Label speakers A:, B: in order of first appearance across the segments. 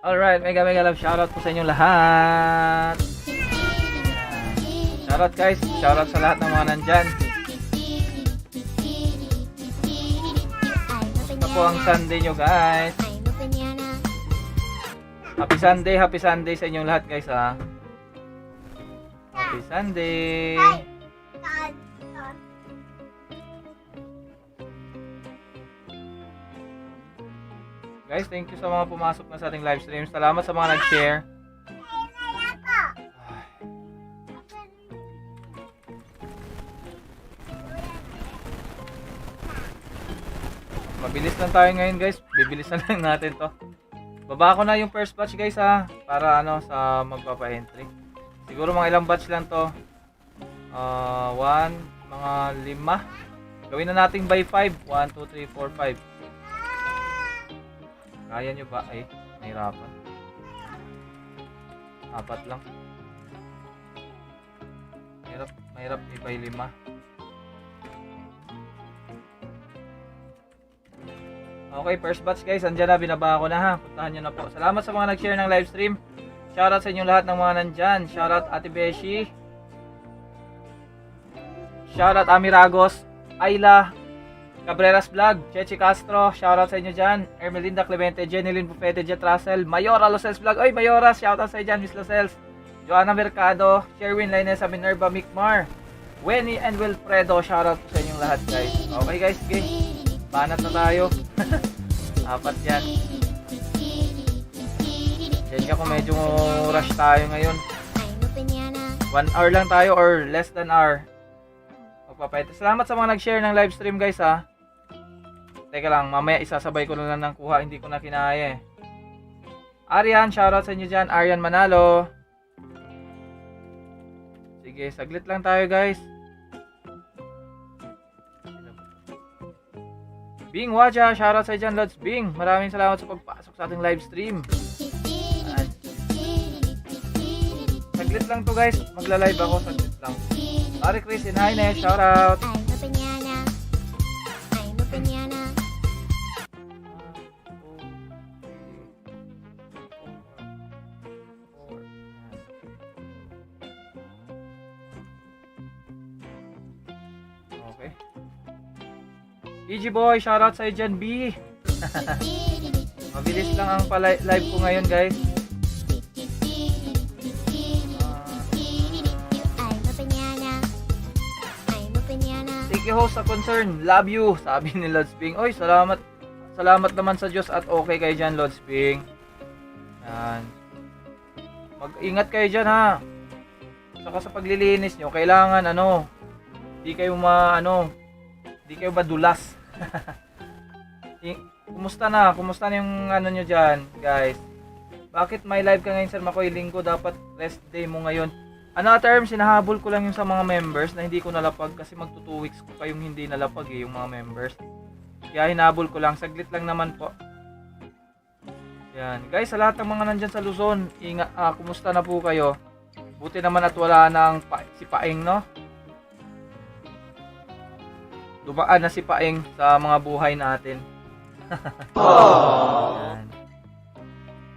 A: Alright, mega mega love shoutout po sa inyong lahat. Shoutout guys, shoutout sa lahat ng mga nandyan. Ito po ang Sunday nyo guys. Happy Sunday sa inyong lahat guys ha. Happy Sunday. Guys, thank you sa mga pumasok na sa ating live stream. Salamat sa mga nag-share. Mabilis lang tayo ngayon guys. Bibilisan lang natin to. Baba ko na yung first batch guys ha. Para ano sa magpapa-entry. Siguro mga ilang batch lang to. 1, mga 5. Gawin na natin by 5. 1, 2, 3, 4, 5. Kaya nyo ba? Ay, nahirapan. 4 lang. Mahirap ibay 5. Okay, first batch guys. Andyan na, binaba ko na ha. Puntahan nyo na po. Salamat sa mga nag-share ng live stream. Shoutout sa inyong lahat ng mga nandyan. Shoutout Ate Beshi. Shoutout Amiragos. Ayla. Cabreras Vlog, Chechi Castro, shoutout sa inyo dyan. Ermelinda Clemente, Jenilyn Bufete, Jet Russell, Mayora Losels Vlog. Oy, Mayora, shoutout sa inyo dyan, Miss Losels. Joanna Mercado, Sherwin Lainesa, Minerva Micmar, Wenny and Wilfredo, shoutout sa inyong lahat guys. Okay guys, sige. Banat na tayo. 4 yan. Yan ka kung medyo rush tayo ngayon. 1 hour lang tayo or less than hour. Magpapahit. Salamat sa mga nag-share ng live stream guys ha. Teka lang, mamaya isasabay ko na lang ng kuha, hindi ko na kinaya eh. Arian, shoutout sa inyo dyan. Arian Manalo. Sige, saglit lang tayo guys. Bing Waja, shoutout sa inyo dyan, Lods Bing. Maraming salamat sa pagpasok sa ating live stream. Saglit lang to guys, magla-live ako, saglit lang. Mari Chris, Inayne, shoutout. Okay. EG Boy, shoutout sa dyan, B. Mabilis lang ang live ko ngayon guys. Thank you host sa concern, love you, sabi ni Lods Bing. Oy, salamat naman sa Diyos at okay kayo dyan, Lods Bing. Yan. Mag-ingat kayo dyan ha. Saka sa paglilinis nyo, kailangan di kayo madulas. Kumusta na yung nyo dyan, guys? Bakit may live ka ngayon, Sir Makoy? Linggo, dapat rest day mo ngayon. Term, sinahabol ko lang yung sa mga members na hindi ko nalapag kasi magto 2 weeks ko kayong hindi nalapag yung mga members. Kaya hinabol ko lang, saglit lang naman po. Yan, guys, sa lahat ng mga nandyan sa Luzon, kumusta na po kayo? Buti naman at wala nang si Paeng, no? Dumaan na si Paeng sa mga buhay natin. Yan.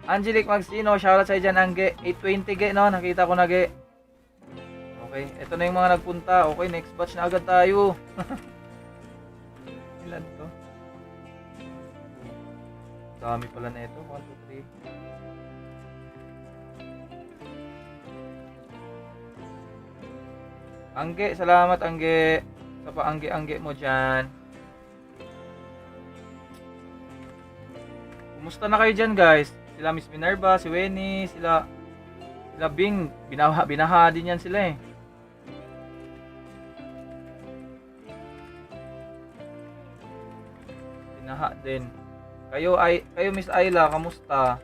A: Angelic Magsino, shoutout sa dyan, Angge. 820 ge, no? Nakita ko na ge. Okay, ito na yung mga nagpunta. Okay, next batch na agad tayo. Ilan to? Dami pala na ito. 1, 2, 3. Angge, salamat Angge. Sa pa-angge-angge mo dyan. Kumusta na kayo dyan guys? Sila Miss Minerva, si Wenny, sila Bing. Binaha din yan sila eh. Binaha din. Kayo Miss Ayla, kamusta?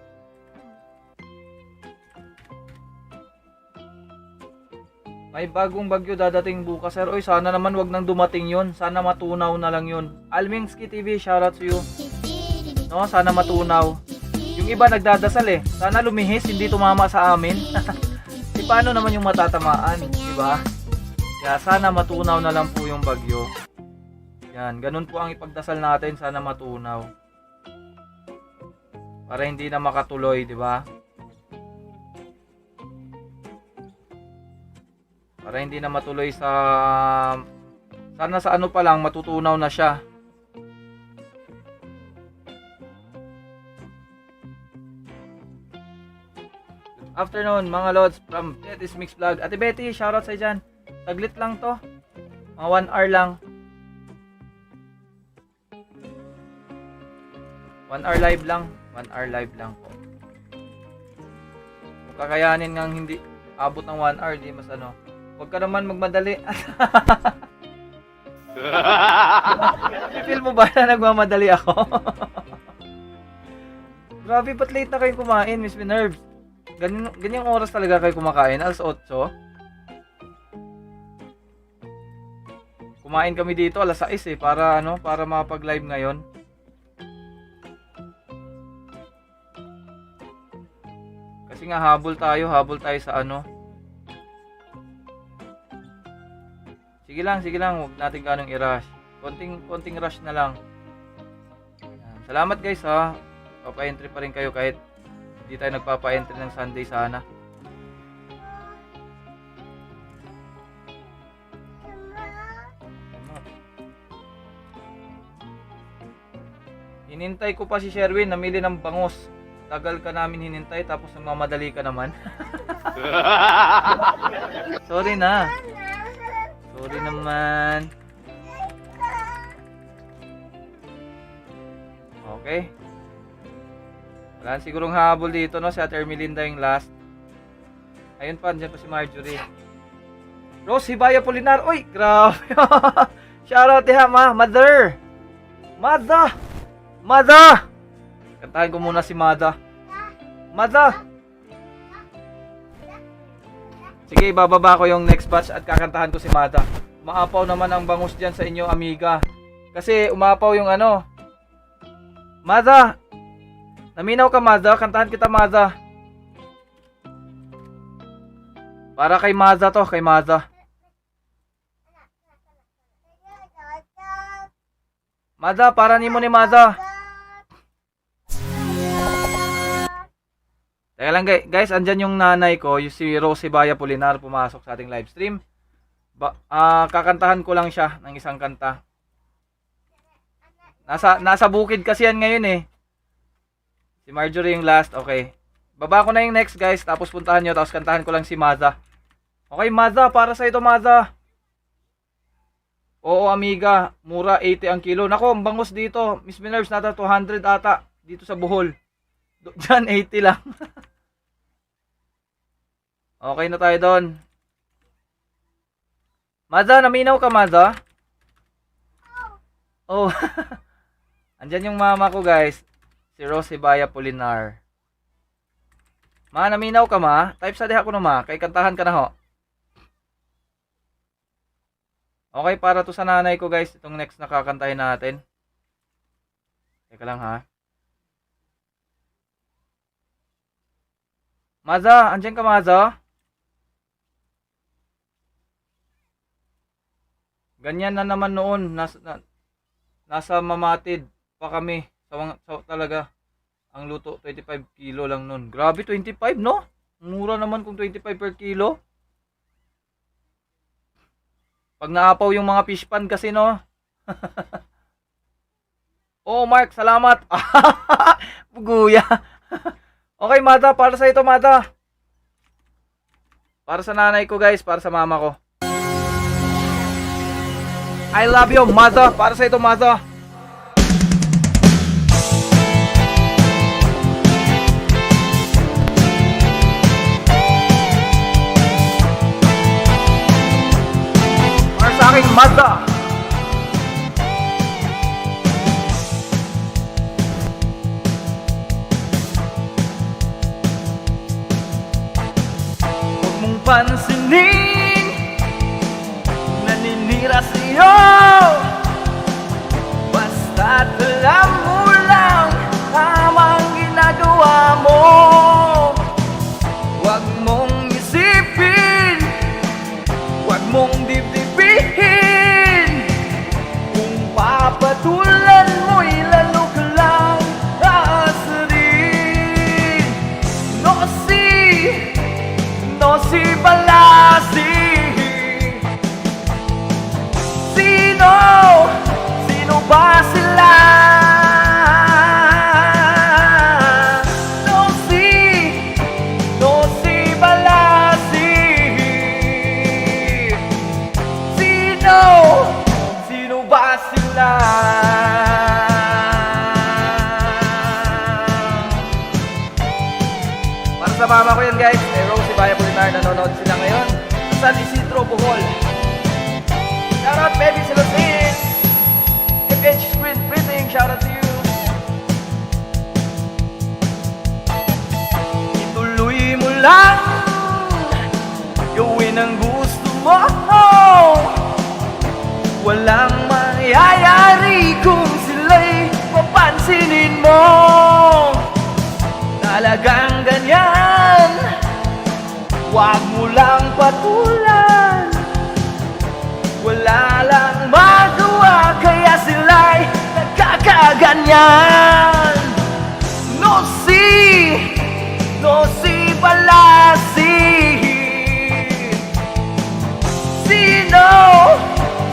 A: May bagong bagyo dadating bukas, sir. Oy, sana naman wag nang dumating yun. Sana matunaw na lang yun. Almingski TV, shoutout to you. No, sana matunaw. Yung iba nagdadasal eh. Sana lumihis, hindi tumama sa amin. Di paano naman yung matatamaan, di ba? Kaya sana matunaw na lang po yung bagyo. Yan, ganun po ang ipagdasal natin, sana matunaw. Para hindi na makatuloy, di ba? Para hindi na matuloy sa... Sana sa ano pa lang, matutunaw na siya. Afternoon, mga lods from Betty's Mix Vlog. Ate Betty, shoutout sa dyan. Taglit lang to. Mga 1 hour lang. 1 hour live lang. 1 hour live lang po. Kung kakayanin ngang hindi abot ng 1 hour, di mas ano. Huwag ka naman magmadali. Feel mo ba na nagmamadali ako? Grabe, ba't late na kayo kumain, Miss Minerve? Ganyang oras talaga kayo kumakain, alas 8. Kumain kami dito alas 6 para ano, para mapag-live ngayon. Kasi nga habol tayo sa ano. Sige lang, huwag natin ganong i-rush. Konting rush na lang. Yan. Salamat guys ha. Papa-entry pa rin kayo kahit hindi tayo nagpapa-entry ng Sunday sana. Hinintay ko pa si Sherwin namili ng bangus. Tagal ka namin hinintay tapos nagmamadali ka naman. Sorry na. Sorry naman. Okay. Wala sigurong habol dito, no? Si Ate Ermelinda yung last. Ayun pa, andyan pa si Marjorie. Rose Hibaya Polinar. Uy, grabe. Shoutout ha, Mother. Mother. Kantahin ko muna si Mother. Sige, bababa ko yung next batch at kakantahan ko si Mada. Umaapaw naman ang bangus dyan sa inyo, amiga. Kasi umaapaw yung ano. Mada! Naminaw ka, Mada. Kantahan kita, Mada. Para kay Mada to, kay Mada. Mada, para ni mo ni Mada. Teka lang guys, andyan yung nanay ko, yung si Rosie Baya Polinar pumasok sa ating live stream. Kakantahan ko lang siya ng isang kanta. Nasa bukid kasi yan ngayon eh. Si Marjorie yung last, okay. Baba ko na yung next guys, tapos puntahan nyo, tapos kantahan ko lang si Maza. Okay, Maza, para sa ito Maza. Oo amiga, mura 80 ang kilo. Nako, ang bangus dito, Miss Minerves, nata 200 ata, dito sa Bohol. Diyan 80 lang. Okay na tayo doon. Maza, naminaw ka Maza? Oh. Andyan yung mama ko guys. Si Rosie Baya Polinar. Ma, naminaw ka ma? Type sa diha ko no ma. Kay kantahan ka na ho. Okay, para to sa nanay ko guys. Itong next na kakantahin natin. Teka lang ha. Maza, andyan ka Maza? Ganyan na naman noon. Nasa Mamatid pa kami. Talaga. Ang luto, 25 kilo lang noon. Grabe, 25 no? Mura naman kung 25 per kilo. Pag naapaw yung mga fish pan kasi no. Oh Mark, salamat. Puguya. Okay Mada, para sa ito Mada. Para sa nanay ko guys, para sa mama ko. I love you Mada, para sa ito Mada. Para sa aking Mada. Pansinin, naninira sa'yo. Basta't alam mo lang tamang ginagawa mo. Huwag mong isipin, huwag mong dibdibin. Kung papatulan mo'y lalo ka lang aasarin. no si Balasi. Sino? Sino ba sila? No si Balasi. Sino? Sino ba sila? Para sa mama ko yan guys, may Rosie Baya Polinar, nanonood sila ngayon. San Isidro, Bohol. Shoutout baby Celestine. FH Screen Printing, shoutout to you. Ituloy mo lang, gawin ang gusto mo. Walang mangyayari kung sila'y papansinin mo. Talagang ganyan, wag mo lang patulan. Wala lang magawa kaya sila'y nagkakaganyan. No si Balasi. Sino?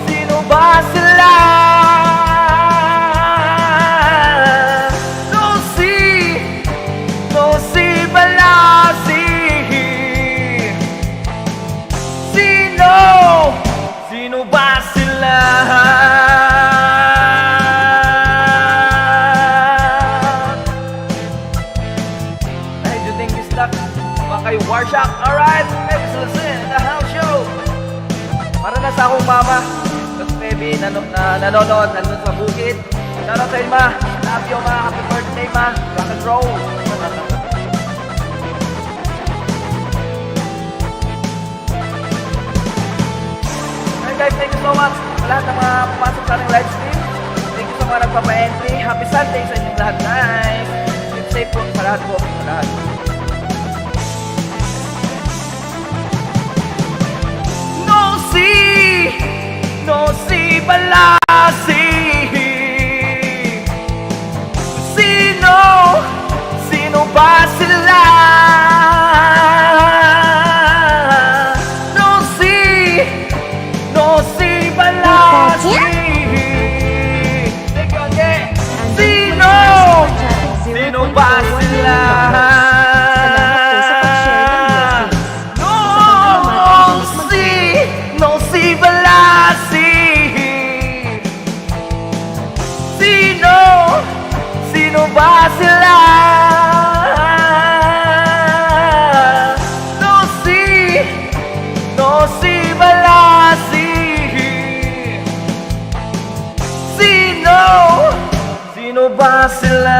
A: Sino ba sila? No si Balasi. Sino? Sino ba sila? Hey, do you think this stuck? Baka yung Warshock. Alright, let's listen in the house show. Para na sa akong mama, Dr. Baby, nanonood, nandun sa bukid. Shoutout sa inyo, ma. Love you, ma. Happy birthday, ma. Rock and roll. Alright guys, thank you so much sa lahat ng mga pumasok sa ating live stream. Thank you sa mga nagpapa-entry. Happy Sunday sa inyong lahat, guys. Keep safe po sa lahat po. Sa lahat. No si Balasi. Sino? Sino ba sila? No si Balasi. Sino? Sino ba sila? No si Balasi. Sino ba sila? No si Balasi. Sino ba sila?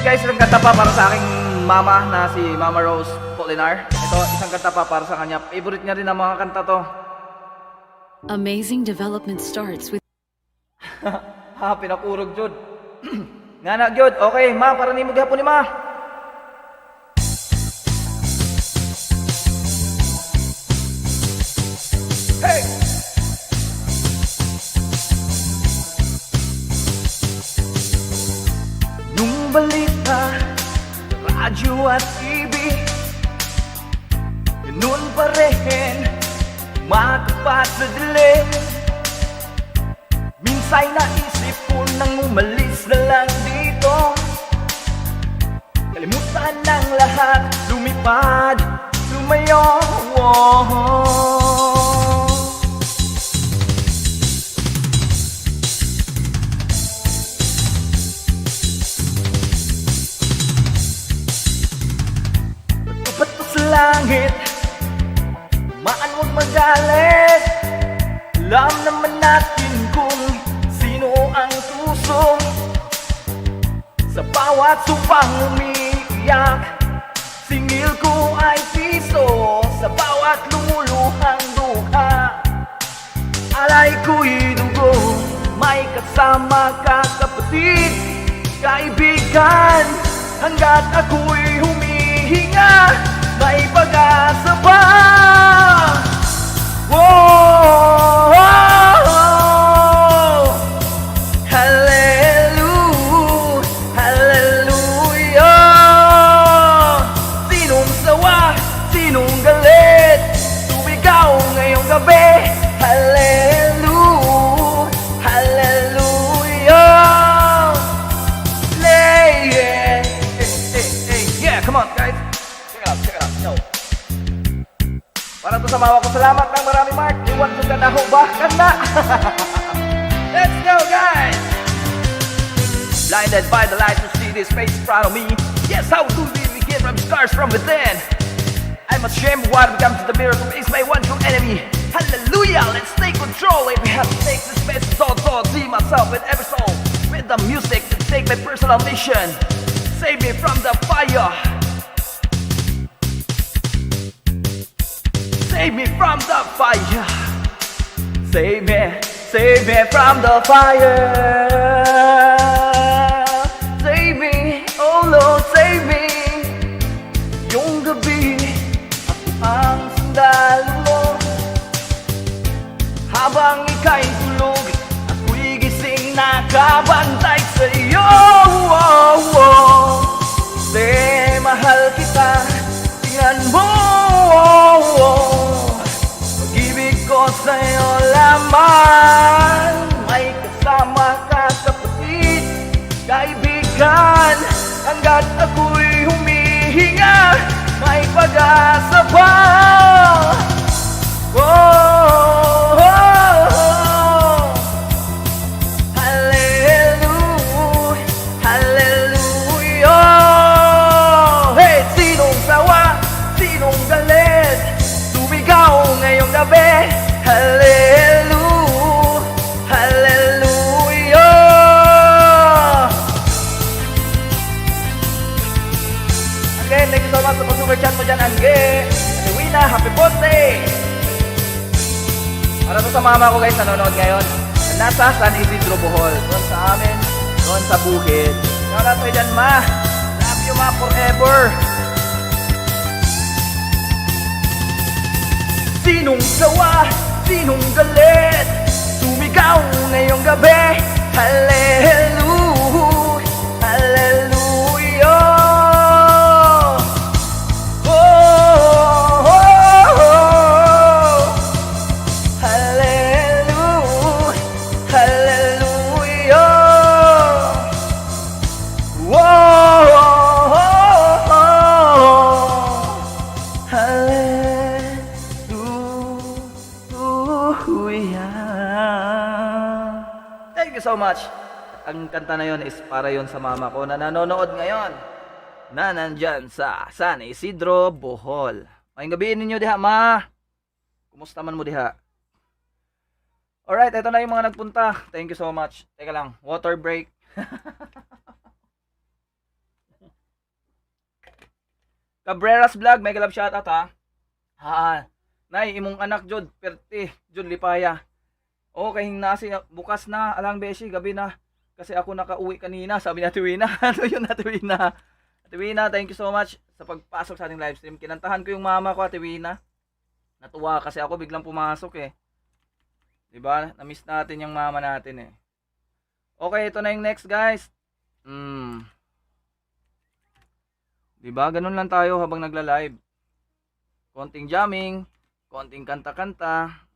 A: Guys, isang kanta pa para sa aking mama na si Mama Rose Polinar. Ito, isang kanta pa para sa kanya. Favorite niya rin ang mga kanta to.
B: Amazing development starts with
A: Ha, pinakurog jud. Nga na jud. Okay, ma, para ni mo gihapon ni ma. Hey! Nung balita, radyo at TV, ganun pa rin, matapat sa dilim. Minsa'y naisip ko nang umalis na lang dito, kalimutan ng lahat, lumipad, lumayo. Bato sa langit, maan huwag magalit. Alam naman natin kung sino ang tuso sa bawat supang umiiyak. Singil ko ay piso sa bawat lumuluhang duha. Alay ko'y dugo, may kasama ka kapatid, kaibigan. Hanggat ako'y humihinga, may pag-asa pa. Whoa, hallelujah, hallelujah. Sinong sawa, sinong galit, sumigaw ngayong gabi. Hallelujah, hallelujah. Yeah, yeah, come on guys. Check it out, yo. Para to sa mawa ko, salamat ng marami Mark. Iwan ko ka na ho ba? Kanda. Let's go guys. Blinded by the light to see this face in front of me. Yes, how do we begin from scars from within? I'm ashamed of what becomes to the mirror to face my one true enemy. Hallelujah, let's take control. If we have to take this space, it's all see myself with every soul. With the music to take my personal mission. Save me from the fire. Save me from the fire. Save me from the fire. Save me, oh Lord, save me. Yung gabi, ako ang sundalo mo. Habang ika'y tulog, ako'y gising nakabantay sa'yo. Di mahal kita, tingnan mo. Pag-ibig ko sa'yo lamang. May kasama ka kapatid, kaibigan. Hanggat ako'y humihinga, may pag-asa pa. Hallelujah, hallelujah. Hey, sinong sawa, sinong galit, sumigaw ngayong gabi. Hallelujah, hallelujah. Again, thank you so much sa pag-super chat mo dyan, Angge. Wina, happy birthday! Para to sa mama ko guys, nanonood ngayon. Nasa San Isidro, Bohol. Doon sa amin, doon sa bukid. Shoutout sa'yo dyan, ma. Love you, ma, forever. Sinong sawa, sinong galit, sumigaw ngayong gabi. Hallelujah, hallelujah. Thank you so much. Ang kanta na yon is para yon sa mama ko na nanonood ngayon, na nandyan sa San Isidro, Bohol. Ngayong gabihin ninyo diha, ma. Kumusta man mo diha? Alright, ito na yung mga nagpunta. Thank you so much. Teka lang, water break. Cabreras Vlog, mega love shoutout ha. Nay, imong anak Jod, perti, Jod Lipaya. Kay nasi bukas na, alang beshi, gabi na. Kasi ako nakauwi kanina, sabi ni Ate Wina. Ano yun, Ate Wina? Ate Wina, thank you so much sa pagpasok sa ating live stream. Kinantahan ko yung mama ko, Ate Wina. Natuwa kasi ako biglang pumasok eh. 'Di ba? Na-miss natin yung mama natin eh. Okay, ito na yung next, guys. 'Di ba? Ganun lang tayo habang nagla-live. Konting jamming, konting kanta-kanta.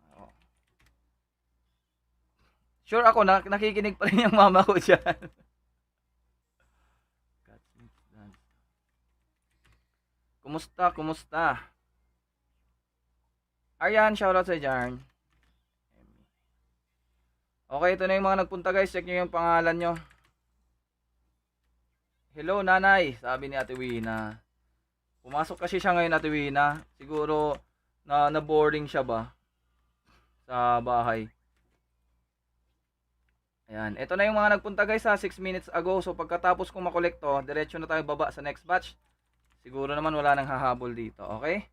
A: Sure ako, nakikinig pa rin yung mama ko dyan. Kumusta? Kumusta? Aryan, shoutout sa dyan. Okay, ito na yung mga nagpunta guys. Check nyo yung pangalan nyo. Hello, nanay, sabi ni Ate Wina. Pumasok kasi siya ngayon, Ate Wina. Siguro na-boring siya ba sa bahay. Ayan, ito na yung mga nagpunta guys ha, 6 minutes ago. So pagkatapos kong makolekto, diretso na tayo baba sa next batch. Siguro naman wala nang hahabol dito, okay?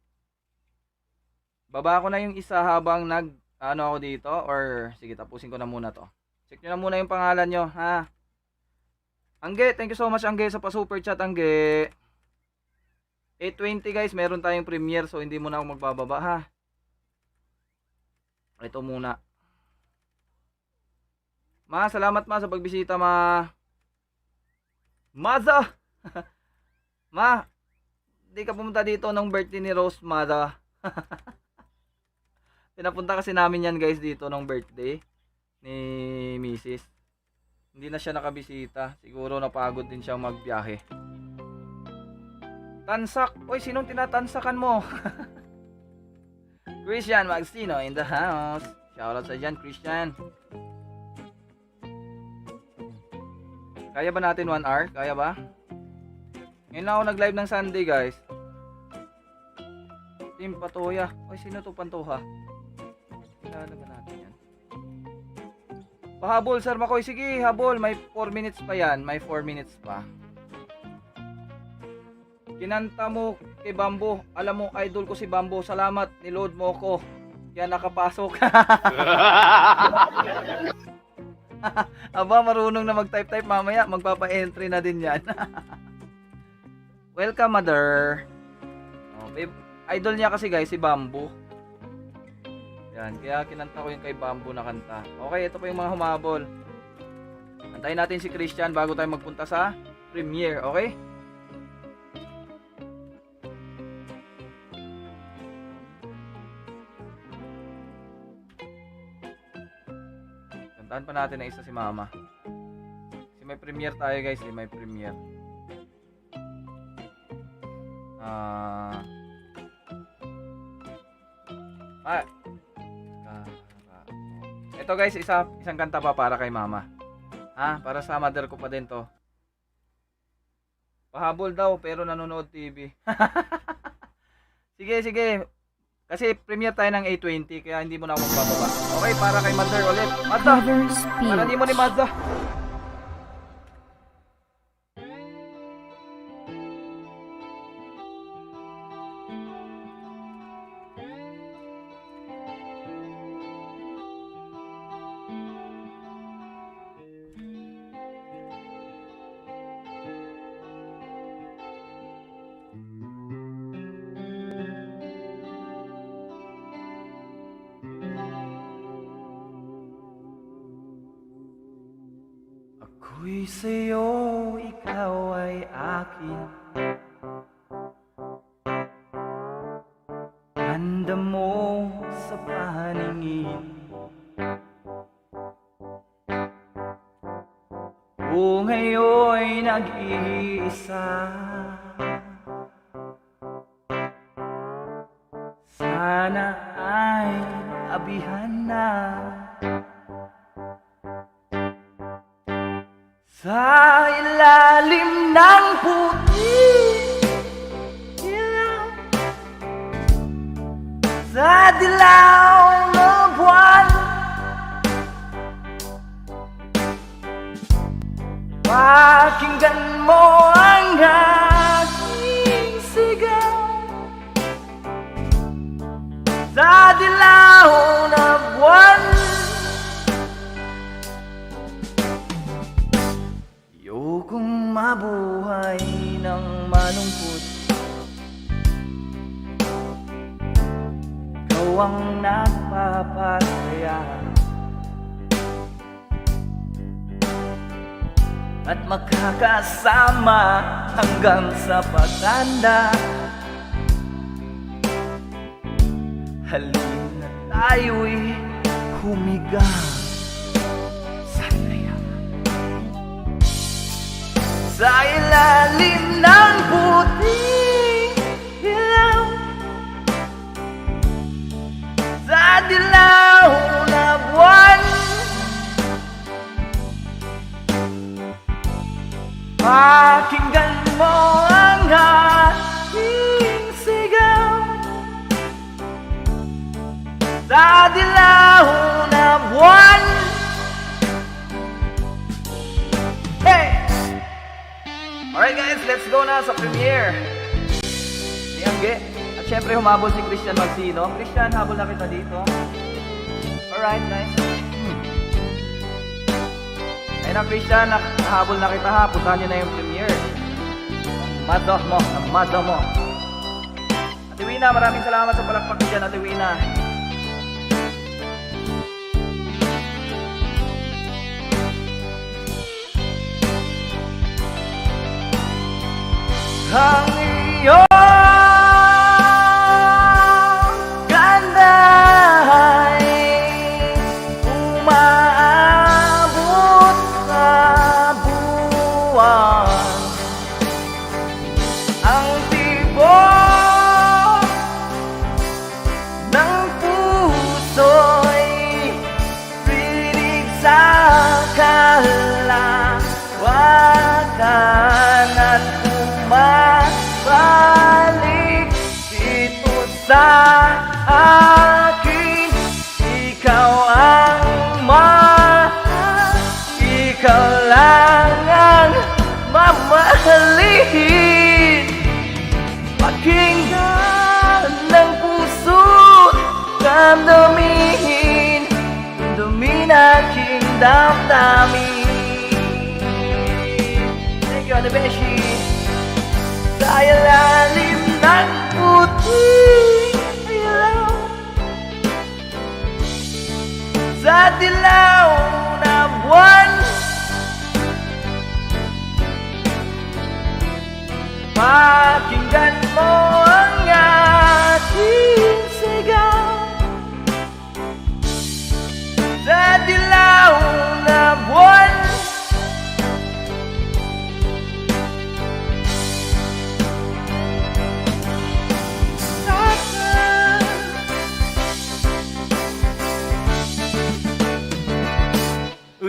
A: Baba ko na yung isa habang ako dito, or sige, tapusin ko na muna to. Check nyo na muna yung pangalan nyo, ha? Angge, thank you so much Angge sa pa-super chat, Angge. 820 guys, meron tayong premiere, so hindi muna ako magbababa ha. Ito muna. Ma, salamat ma sa pagbisita ma. Maza! Ma, di ka pumunta dito nung birthday ni Rose, Maza. Pinapunta kasi namin yan guys dito nung birthday ni Mrs. Hindi na siya nakabisita. Siguro napagod din siya magbiyahe. Tansak! Uy, sinong tinatansakan mo? Christian Magstino in the house. Shoutout sa dyan, Christian. Kaya ba natin 1 hour? Kaya ba? Ngayon lang ako nag-live ng Sunday, guys. Team Patoya. Uy, sino to Pantoha? Kilala ba natin yan? Pahabol, Sir Makoy. Sige, habol. May 4 minutes pa yan. May 4 minutes pa. Kinanta mo kay Bambo. Alam mo, idol ko si Bambo. Salamat. Niload mo ko. Kaya nakapasok. Aba, marunong na mag-type-type mamaya. Magpapa-entry na din yan. Welcome, mother. Oh, idol niya kasi guys, si Bambo. Yan, kaya kinanta ko yung kay Bambo na kanta. Okay, ito pa yung mga humabol. Antayin natin si Christian bago tayo magpunta sa premiere, okay? Kantahan pa natin na isa si Mama. Kasi may premiere tayo guys, may premiere. Ito guys, isang kanta pa para kay Mama. Ha? Para sa mother ko pa din to. Pahabol daw pero nanonood TV. Sige, sige. Kasi premiere tayo ng 820 kaya hindi mo na ako magbababa. Okay, para kay mother ulit. Mazda! Para di mo ni Mazda. Ako'y sa'yo, ikaw ay akin. Ganda mo sa paningin. O ngayon'y nag-iisa. Sana ay abihan na. Sa ilalim ng puting ilaw, sa dilaw ng buwan, pakinggan mo ang aking sigaw. Sa dilaw na buwan, ayokong mabuhay ng malungkot. Ikaw ang nagpapasaya at makakasama hanggang sa pagtanda. Halina tayo'y humiga sa layaman. Sa ilalim ng puting ilaw, sa dilaw na buwan, pakinggan mo ang aking sigaw. Sa dilaw na buwan, hey! Alright guys, let's go na sa premiere. Si Angge. At syempre humabol si Christian Magsino. Christian, habol na kita dito. Alright guys. Ayun na Christian, nahabol na kita ha. Puntahan nyo na yung premiere. Mado mo, mado mo. Wina, maraming salamat sa palakpak niyo dyan, Ate Wina. Ang iyong ganda ay umaabot sa buwan. Ang tibok ng puso'y rinig sa kalawakan at bumabalik dito sa akin. Ikaw ang mahal, ikaw lang ang mamahalin. Pakinggan ng puso, damdamin, damdamin aking damdamin. Thank you, Ate Beshi. Sa ilalim ng puting ilaw, sa dilaw na buwan, pakinggan mo ang aking sigaw. Sa dilaw na buwan,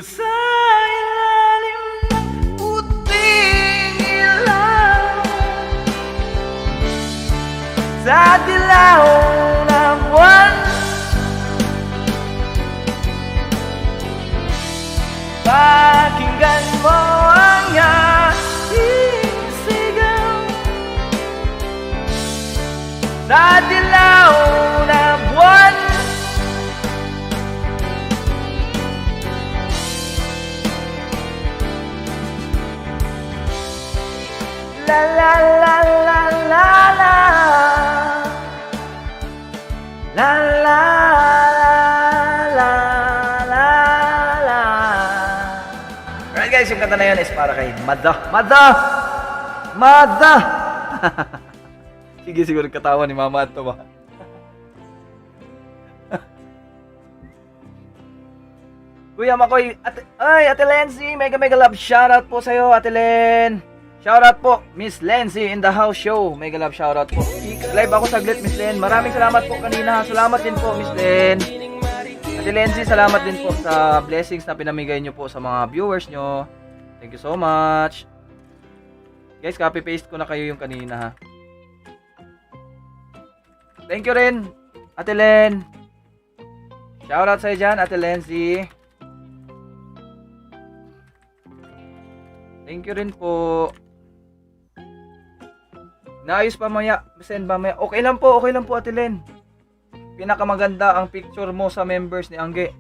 A: sa ilalim ng puting ilaw, sa dilaw na buwan, pakinggan mo ang aking sigaw. Sa dilaw na buwan, la la la la la la, la la la la la. Alright guys, yung kanta na yun is para kay Mada. Sige, siguro katawa ni Mama at ba? Kuya Makoy, Ate Lenzy, mega love shoutout po sa'yo, Ate Len. Shoutout po, Miss Lenzy in the house show. Mega love shoutout po. Live ako saglit, Miss Len. Maraming salamat po kanina. Salamat din po, Miss Len. Ate Lenzy, salamat din po sa blessings na pinamigay nyo po sa mga viewers nyo. Thank you so much. Guys, copy-paste ko na kayo yung kanina ha. Thank you rin, Ate Len. Shoutout sa'yo dyan, Ate Lenzy. Thank you rin po. Naayos pa maya, send ba maya? Okay lang po, Ate Len. Pinakamaganda ang picture mo sa members ni Angge.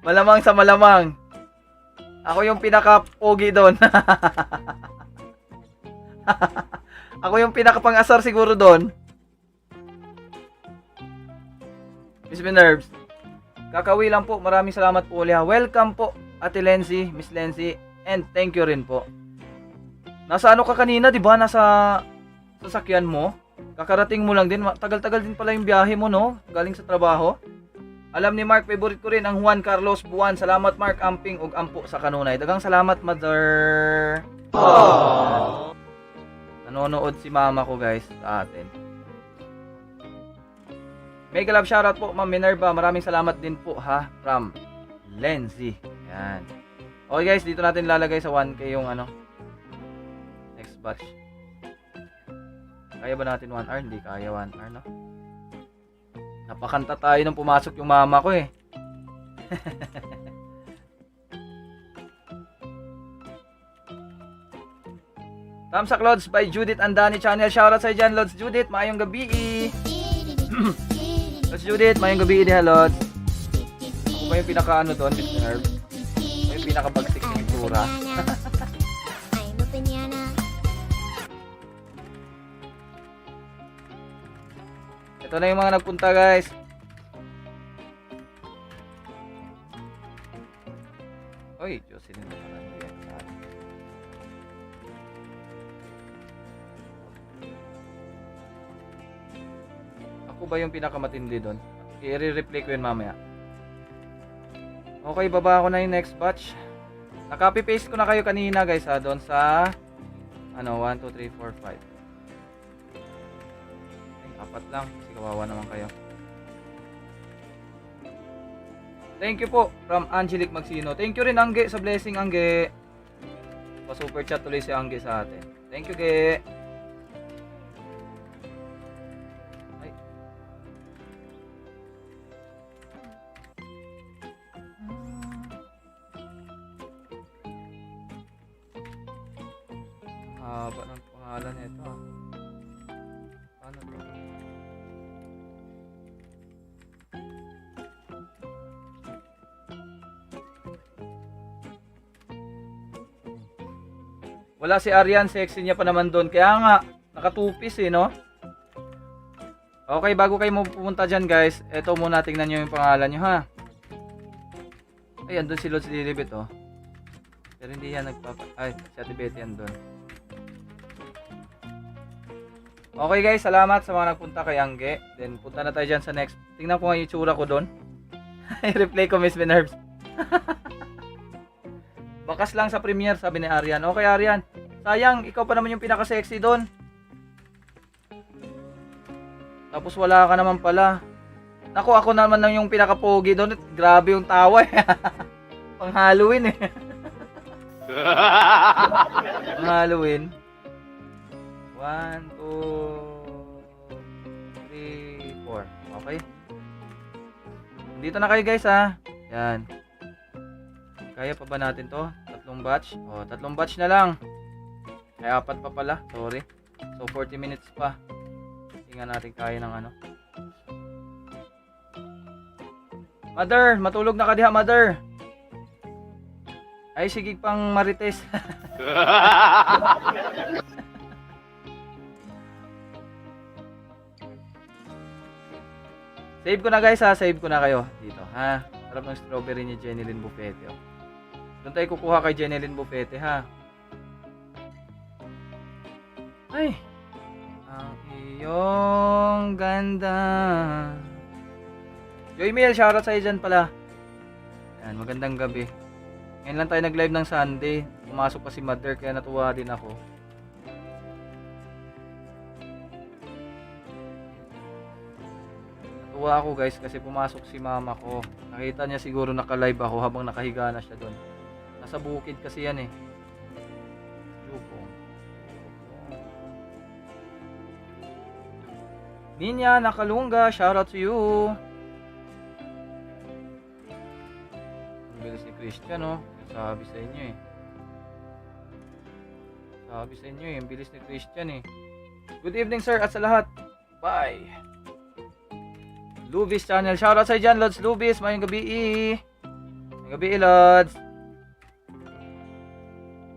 A: Malamang sa malamang. Ako yung pinaka-pogi doon. Ako yung pinaka-pang-asar siguro doon. Miss Minerves. Kakawi lang po, maraming salamat po ulit. Welcome po, Ate Lenzy, Miss Lenzy, and thank you rin po. Nasa ano ka kanina, 'di ba? Nasa sasakyan mo. Kakarating mo lang din. Tagal-tagal din pala yung biyahe mo, no? Galing sa trabaho. Alam ni Mark, favorite ko rin ang Juan Carlos Buwan. Salamat Mark, amping ug ampo sa kanunay. Dagang salamat, mother. Aww. Nanonood si mama ko, guys, sa atin. Mega love shoutout po, Ma'am Minerva. Maraming salamat din po, ha, from Lenzy. Yan. Okay, guys, dito natin lalagay sa 1K yung ano, next batch. Kaya ba natin 1 hour? Hindi kaya 1 hour, no? Napakanta tayo nung pumasok yung mama ko eh. Thumbs up Lods by Judith Andani Channel. Shoutout sa dyan, Lods Judith. Maayong gabi. Lods Judith, maayong gabi. Lods. Ano ba yung pinaka ano doon, Mr. Herb? Ano yung pinaka bagsik ng itsura? Ito na yung mga nagpunta, guys. Oy, Jocelyn na pala niya. Ako ba yung pinakamatindi doon? I-replay ko yun mamaya. Okay, baba ako na yung next batch. Na-copy paste ko na kayo kanina, guys, ha, doon sa 1, 2, 3, 4, 5. Apat lang kasi kawawa naman kayo. Thank you po from Angelic Magsino. Thank you rin, Angge, sa blessing, Angge. Pa-super chat tuloy si Angge sa atin. Thank you, Ge. Ay. Haba ng pangalan nito, ah. Paano to? Wala si Arian, sexy niya pa naman doon. Kaya nga, nakatupis eh, no? Okay, bago kayo pumunta dyan, guys, eto muna, tingnan nyo yung pangalan nyo, ha? Ay, andun si Lods Lilibet, oh. Pero hindi yan ay, si Ate Betty andun. Okay, guys, salamat sa mga nagpunta kay Angge. Then, punta na tayo dyan sa next. Tingnan ko nga yung itsura ko doon. I-replay ko, Miss Minerves. Bakas lang sa premiere, sabi ni Arian. Okay, Arian. Sayang, ikaw pa naman yung pinaka-sexy doon. Tapos wala ka naman pala. Naku, ako naman lang yung pinaka-pogi doon. Grabe yung tawa eh. Pang Halloween eh. Pang Halloween. 1, 2, 3, 4. Okay. Dito na kayo, guys, ha. Yan. Kaya pa ba natin to? 3 batch? O, 3 batch na lang. Kaya 4 pa pala. Sorry. So, 40 minutes pa. Tingnan natin kaya ng ano. Mother, matulog na ka diha, Mother. Ay, sige pang Marites. Save ko na, guys, ha. Save ko na kayo dito, ha. Sarap ng strawberry ni Jenilyn Bufete, oh. Doon tayo kukuha kay Jenilyn Bufete, ha. Ay, ang iyong ganda. Joy Mail, shoutout sa'yo dyan pala. Yan, magandang gabi. Ngayon lang tayo nag-live ng Sunday. Pumasok pa si Mother, kaya natuwa din ako. Natuwa ako, guys, kasi pumasok si mama ko. Nakita niya siguro naka-live ako habang nakahiga na siya doon. Nasa bukid kasi yan eh. Lupong. Ninya Nakalunga, shoutout to you. Ang bilis ni Christian, oh. Sabi sa inyo eh. Sabi sa inyo eh, ang bilis ni Christian eh. Good evening, sir, at sa lahat. Bye. Lubis channel, shoutout sa dyan, Lods Lubis. Mayong gabi eh. Mayong gabi eh, Lods.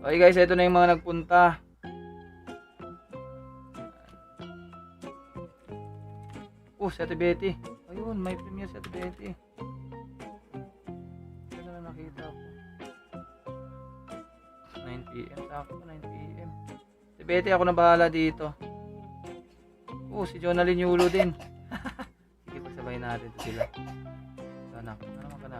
A: Okay, guys, ito na yung mga nagpunta. Oh, si Ate Betty. Ayun, may premiere si Ate Betty. Ano na nakita ko? 9 PM. Sakto, 9 PM. Si Betty, ako na bahala dito. Oh, si Jonalyn Yulo din. Sige, pagsabayin natin ito sila. Anak, ano naman ka na?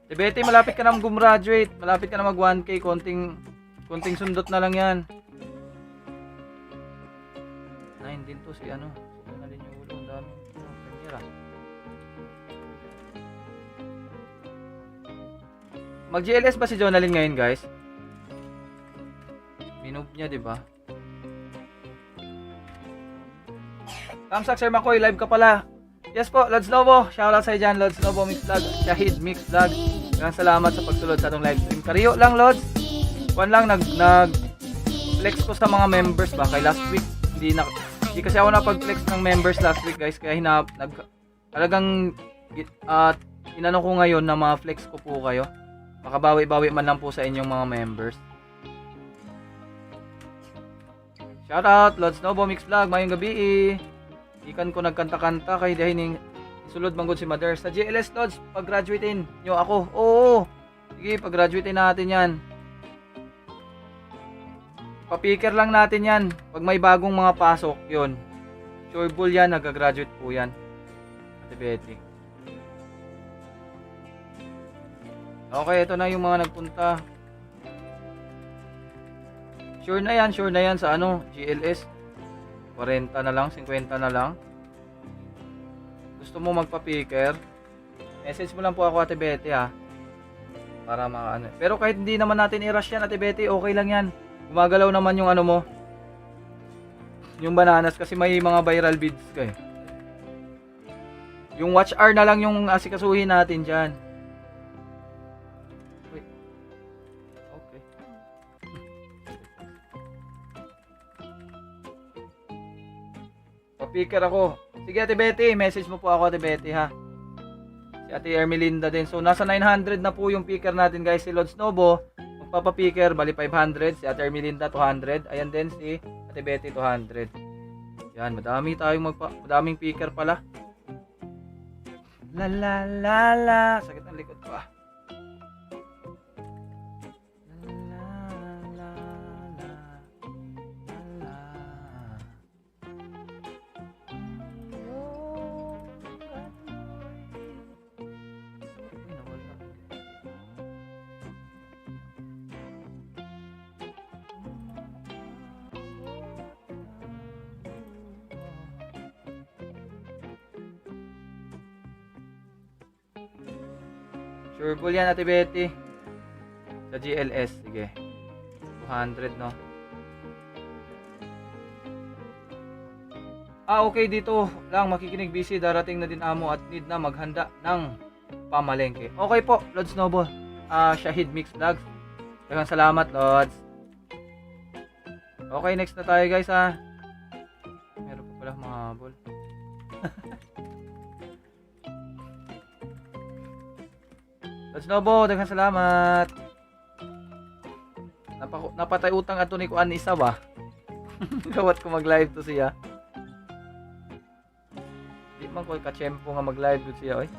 A: Si Betty, malapit ka na gumraduate. Malapit ka na mag 1K. Konting sundot na lang yan. 9 din to si ano. Si na din yung ulo. Ang dami. Premiere ah. Mag-GLS ba si Jonalyn ngayon, guys? Minove niya, di ba? Thumbs up, Sir Makoy. Live ka pala. Yes po, Lods Lobo. Shoutout sa dyan, Lods Lobo Mix Vlog. Shahid Mix Vlog. Maraming salamat sa pagsulod sa atong live stream. Kariyo lang, Lods. Kuan lang, nag-flex ko sa mga members ba. Kay last week, hindi kasi ako napag-flex ng members last week, guys. Kaya talagang inano ko ngayon na mga flex ko po kayo. Makabawi-bawi man lang po sa inyong mga members. Shoutout, Lord Snowbo Mix Vlog, mayong gabi Ikan ko nagkanta-kanta kay dahining sulod manggod si Mother. Sa GLS Lords, pag-graduatein nyo ako. Oo, sige, pag-graduatein natin yan. Papiker lang natin yan. Pag may bagong mga pasok, yun. Sure bull yan, nag-graduate po yan. Ate Betty. Okay, ito na yung mga nagpunta. Sure na yan sa ano, GLS. 40 na lang, 50 na lang. Gusto mo magpa-picker? Message mo lang po ako, Ate Betty, ha. Para ano. Pero kahit hindi naman natin i-rush yan, Ate Betty, okay lang yan. Gumagalaw naman yung ano mo. Yung bananas kasi may mga viral vids ka eh. Yung watch hour na lang yung asikasuhin natin dyan. Okay. Papiker ako. Sige, Ate Betty, message mo po ako, Ate Betty, ha. Si Ate Ermelinda din. So nasa 900 na po yung picker natin, guys. Si Lord Snowbo magpapapicker, bali 500. Si Ate Ermelinda 200. Ayan din si Ate Betty 200. Yan, madaming picker pala. La la la la. Sakit ng likod ko, ah. Sure bull yan, Ate Betty. Sa GLS, sige. 200, no? Okay, dito lang makikinig busy. Darating na din amo at need na maghanda ng pamalengke. Okay po, Lods Snowball. Shahid Mix Vlogs. Daghang salamat, Lods. Okay, next na tayo, guys, ha. Meron pa pala mga habol. Lods Nobo, daghang salamat. Napatay utang ato ni kuan isa ba? Gawat ko mag-live to siya. Di man ko ka-tiyempo nga mag-live to siya, oy.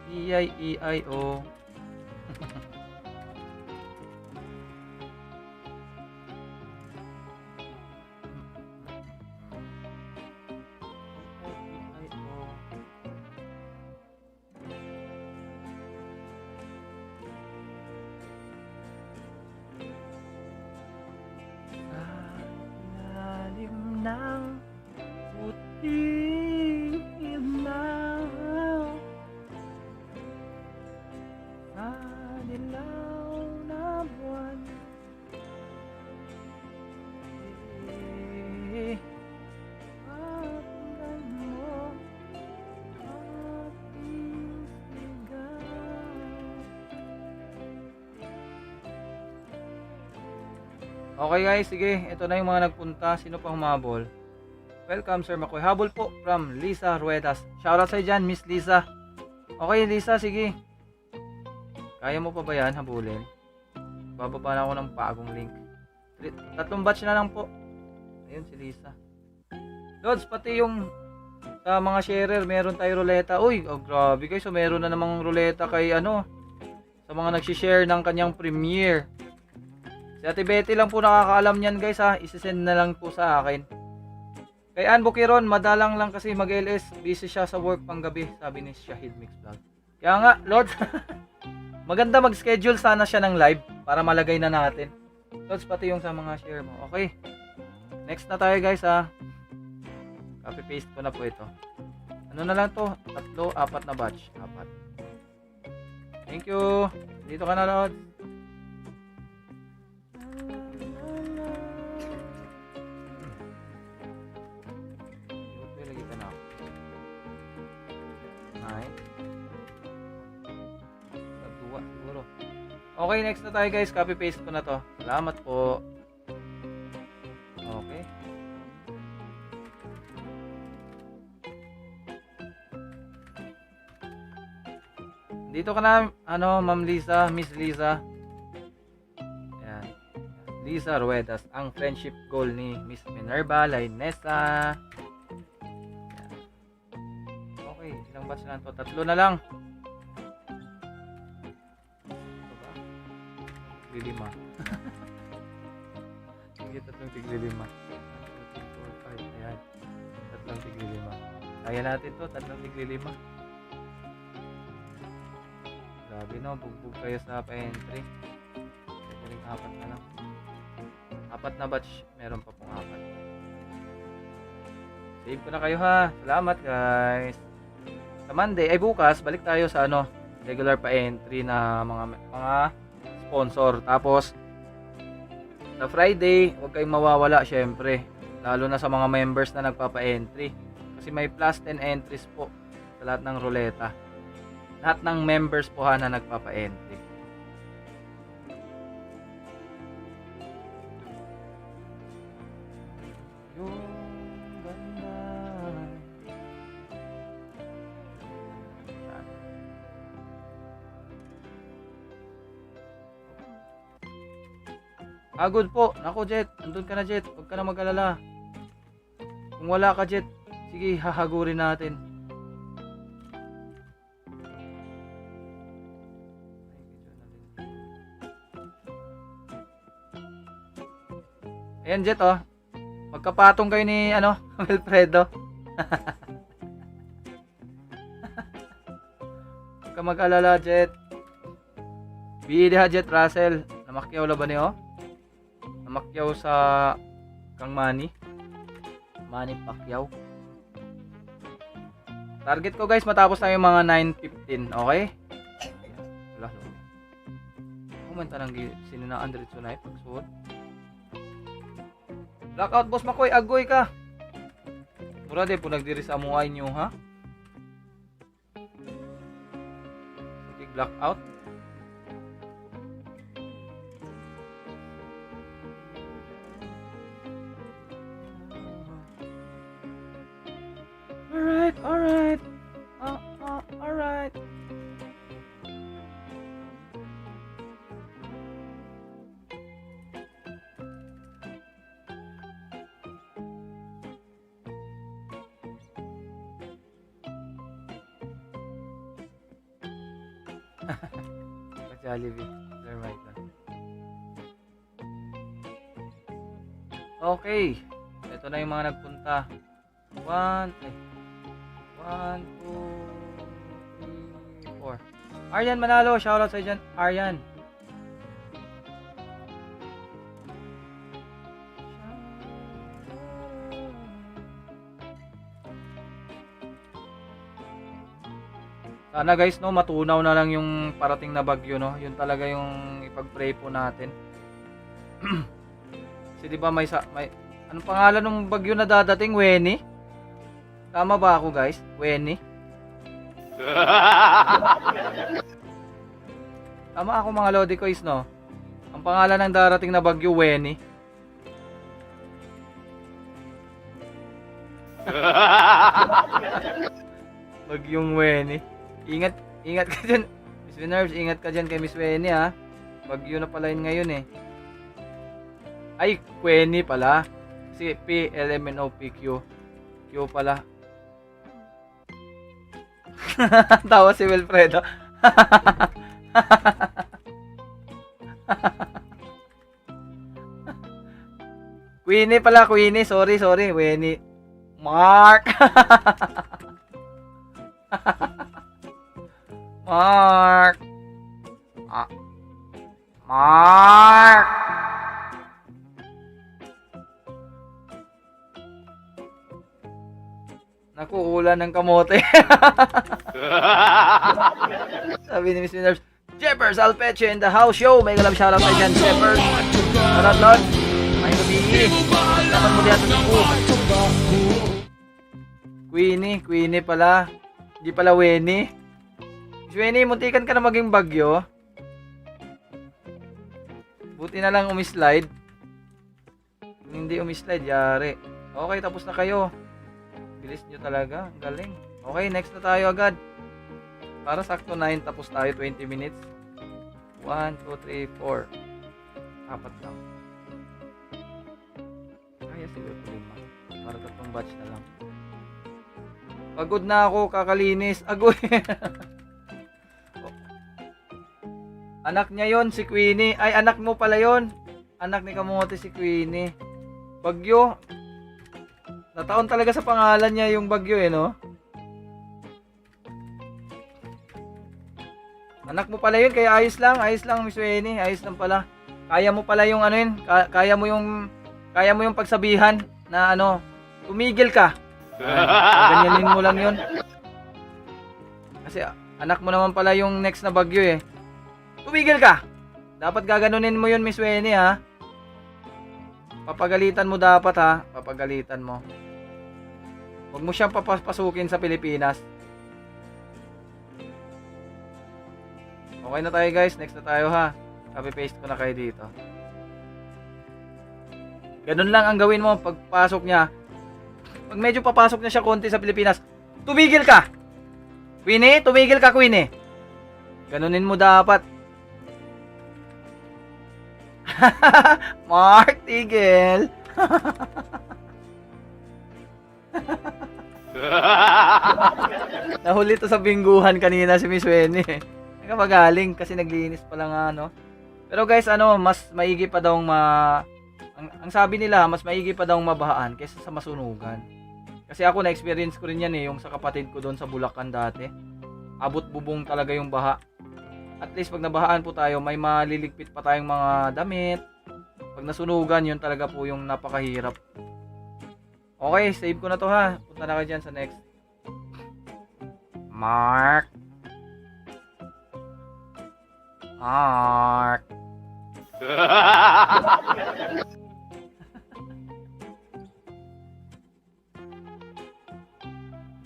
A: E-I-E-I-O. Ng puting ilaw sa dilaw na buwan, pakinggan mo aking sigaw. Okay, guys, sige, ito na yung mga nagpunta. Sino pa humabol? Welcome, Sir Makoy. Habol po from Lisa Ruedas. Shoutout sa dyan, Miss Lisa. Okay, Lisa, sige. Kaya mo pa ba yan, habulin? Bababa na ako ng bagong link. 3 batch na lang po. Ayun, si Lisa. Lods, pati yung sa mga sharer, meron tayo ruleta. Uy, oh, grabe guys. So, meron na namang ruleta kay ano, sa mga nagsishare ng kanyang premiere. Si Ate Betty lang po nakakaalam niyan, guys, ha. Isisend na lang po sa akin. Kay Ann Bukiron, madalang lang kasi mag-LS. Busy siya sa work panggabi, sabi ni Shahid Mix Vlog. Kaya nga, Lord, maganda mag-schedule sana siya ng live para malagay na natin. Lords, pati yung sa mga share mo. Okay. Next na tayo, guys, ha. Copy-paste ko na po ito. Ano na lang to? 3, 4 na batch. 4. Thank you. Dito ka na, Lord. Okay, next na tayo, guys. Copy paste ko na to. Salamat po. Okay. Dito ka na, Ma'am Lisa, Miss Lisa. Ayan. Lisa Ruedas, ang friendship goal ni Miss Minerva Lainesa. Ayan. Okay, ilang batch na to? 3 na lang. Ito ba? Tiglilima. Sige, 3 tiglilima. 1, 2, 3, 4, 5. Ayan. 3 tiglilima. Kaya natin to, 3 tiglilima. Grabe no, bugbog kayo sa pa-entry. Pwede 4 na lang. 4 na batch, meron pa pong 4. Save ko na kayo ha. Salamat guys. Sa Monday, ay bukas, balik tayo sa regular pa-entry na mga sponsor. Tapos, sa Friday, huwag kayong mawawala syempre. Lalo na sa mga members na nagpapa-entry. Kasi may plus 10 entries po sa lahat ng ruleta. Lahat ng members po na nagpapa-entry. Yung ganda. Good po. Nako Jet, andun ka na Jet. Huwag ka na mag-alala. Kung wala ka Jet, sige hahagurin natin. Ayan Jet oh. Magkapatong kayo ni Wilfredo. Huwag ka mag-alala Jet. Bida Jet Russell. Namakyaw la ba niyo? Namakyaw sa Kang Manny Pacquiao. Target ko guys matapos na yung mga 9:15, okay? Wala. Kumanta nang sininaan diretso na pagsuot. Blackout boss Makoy, agoy ka. Mura de po nagdiri sa amuay nyo ha. Sige, blackout. Alright. Alright. Jollibee. Right lang. Okay. Ito na yung mga nagpunta. 1, 2, 3, 4. Aryan Manalo, shoutout sa dyan. Aryan. Sana guys no, matunaw na lang yung parating na bagyo no. Yun talaga yung ipag-pray po natin. Kasi di ba may anong pangalan ng bagyo na dadating? Weni? Tama ba ako guys? Weni? Tama ako mga Lodi Kois no. Ang pangalan ng darating na bagyo Weni. Bagyong Weni. Ingat ka dyan. Miss Winners, ingat ka dyan kay Miss Weni ha. Bagyo na pala yun ngayon eh. Ay, Weni pala. Kasi P-L-M-N-O-P-Q. Q pala. Tawa si Wilfredo. Queenie pala, Queenie. Sorry. Weni. Mark. Mark. Mark. Naku, ulan ng kamote. Sabi ni Miss Winners, Jeppers Alpeche in the house show. May galap shoutout sa dyan, Jeppers. Shoutout, Lord. May gabi. Dapat mo diyan sa Queenie pala. Hindi pala Weni. Weni, muntikan ka na maging bagyo. Buti na lang umislide. Kung hindi umislide, yari. Okay, tapos na kayo. Bilis nyo talaga. Ang galing. Okay, next na tayo agad. Para sakto 9 tapos tayo 20 minutes. 1, 2, 3, 4. Apat lang. Kaya siguro 5. Para 3 batch na lang. Pagod na ako, kakalinis. Agoy. Anak niya yon si Queenie. Ay, anak mo pala yon. Anak ni Kamote si Queenie. Bagyo. Nataon talaga sa pangalan niya yung Bagyo no? Anak mo pala yun, kaya ayos lang Miss Weni, ayos lang pala. Kaya mo pala yung ano yun, kaya mo yung pagsabihan na ano, tumigil ka. Ganyanin mo lang yun. Kasi anak mo naman pala yung next na Bagyo eh. Tumigil ka. Dapat gaganunin mo yun, Miss Weni ha. Papagalitan mo dapat ha, papagalitan mo. Huwag mo siyang papasukin sa Pilipinas. Okay na tayo guys, next na tayo ha. Copy-paste ko na kayo dito. Ganun lang ang gawin mo pagpasok niya. Pag medyo papasok na siya konti sa Pilipinas, tumigil ka! Queenie, tumigil ka Queenie! Ganunin mo dapat. Mark, tigil! Nahuli to sa bingguhan kanina si Miss Weni. Nakapagaling kasi naglinis pa lang ano. Pero guys, ano, mas maigi pa daw ang sabi nila, mas maigi pa daw mabahaan kaysa sa masunugan. Kasi ako na-experience ko rin yan eh, yung sa kapatid ko doon sa Bulacan dati. Abot bubong talaga yung baha. At least pag nabahaan po tayo, may maliligpit pa tayong mga damit. Pag nasunugan, yun talaga po yung napakahirap. Okay, save ko na to ha. Punta na kayo dyan sa next. Mark.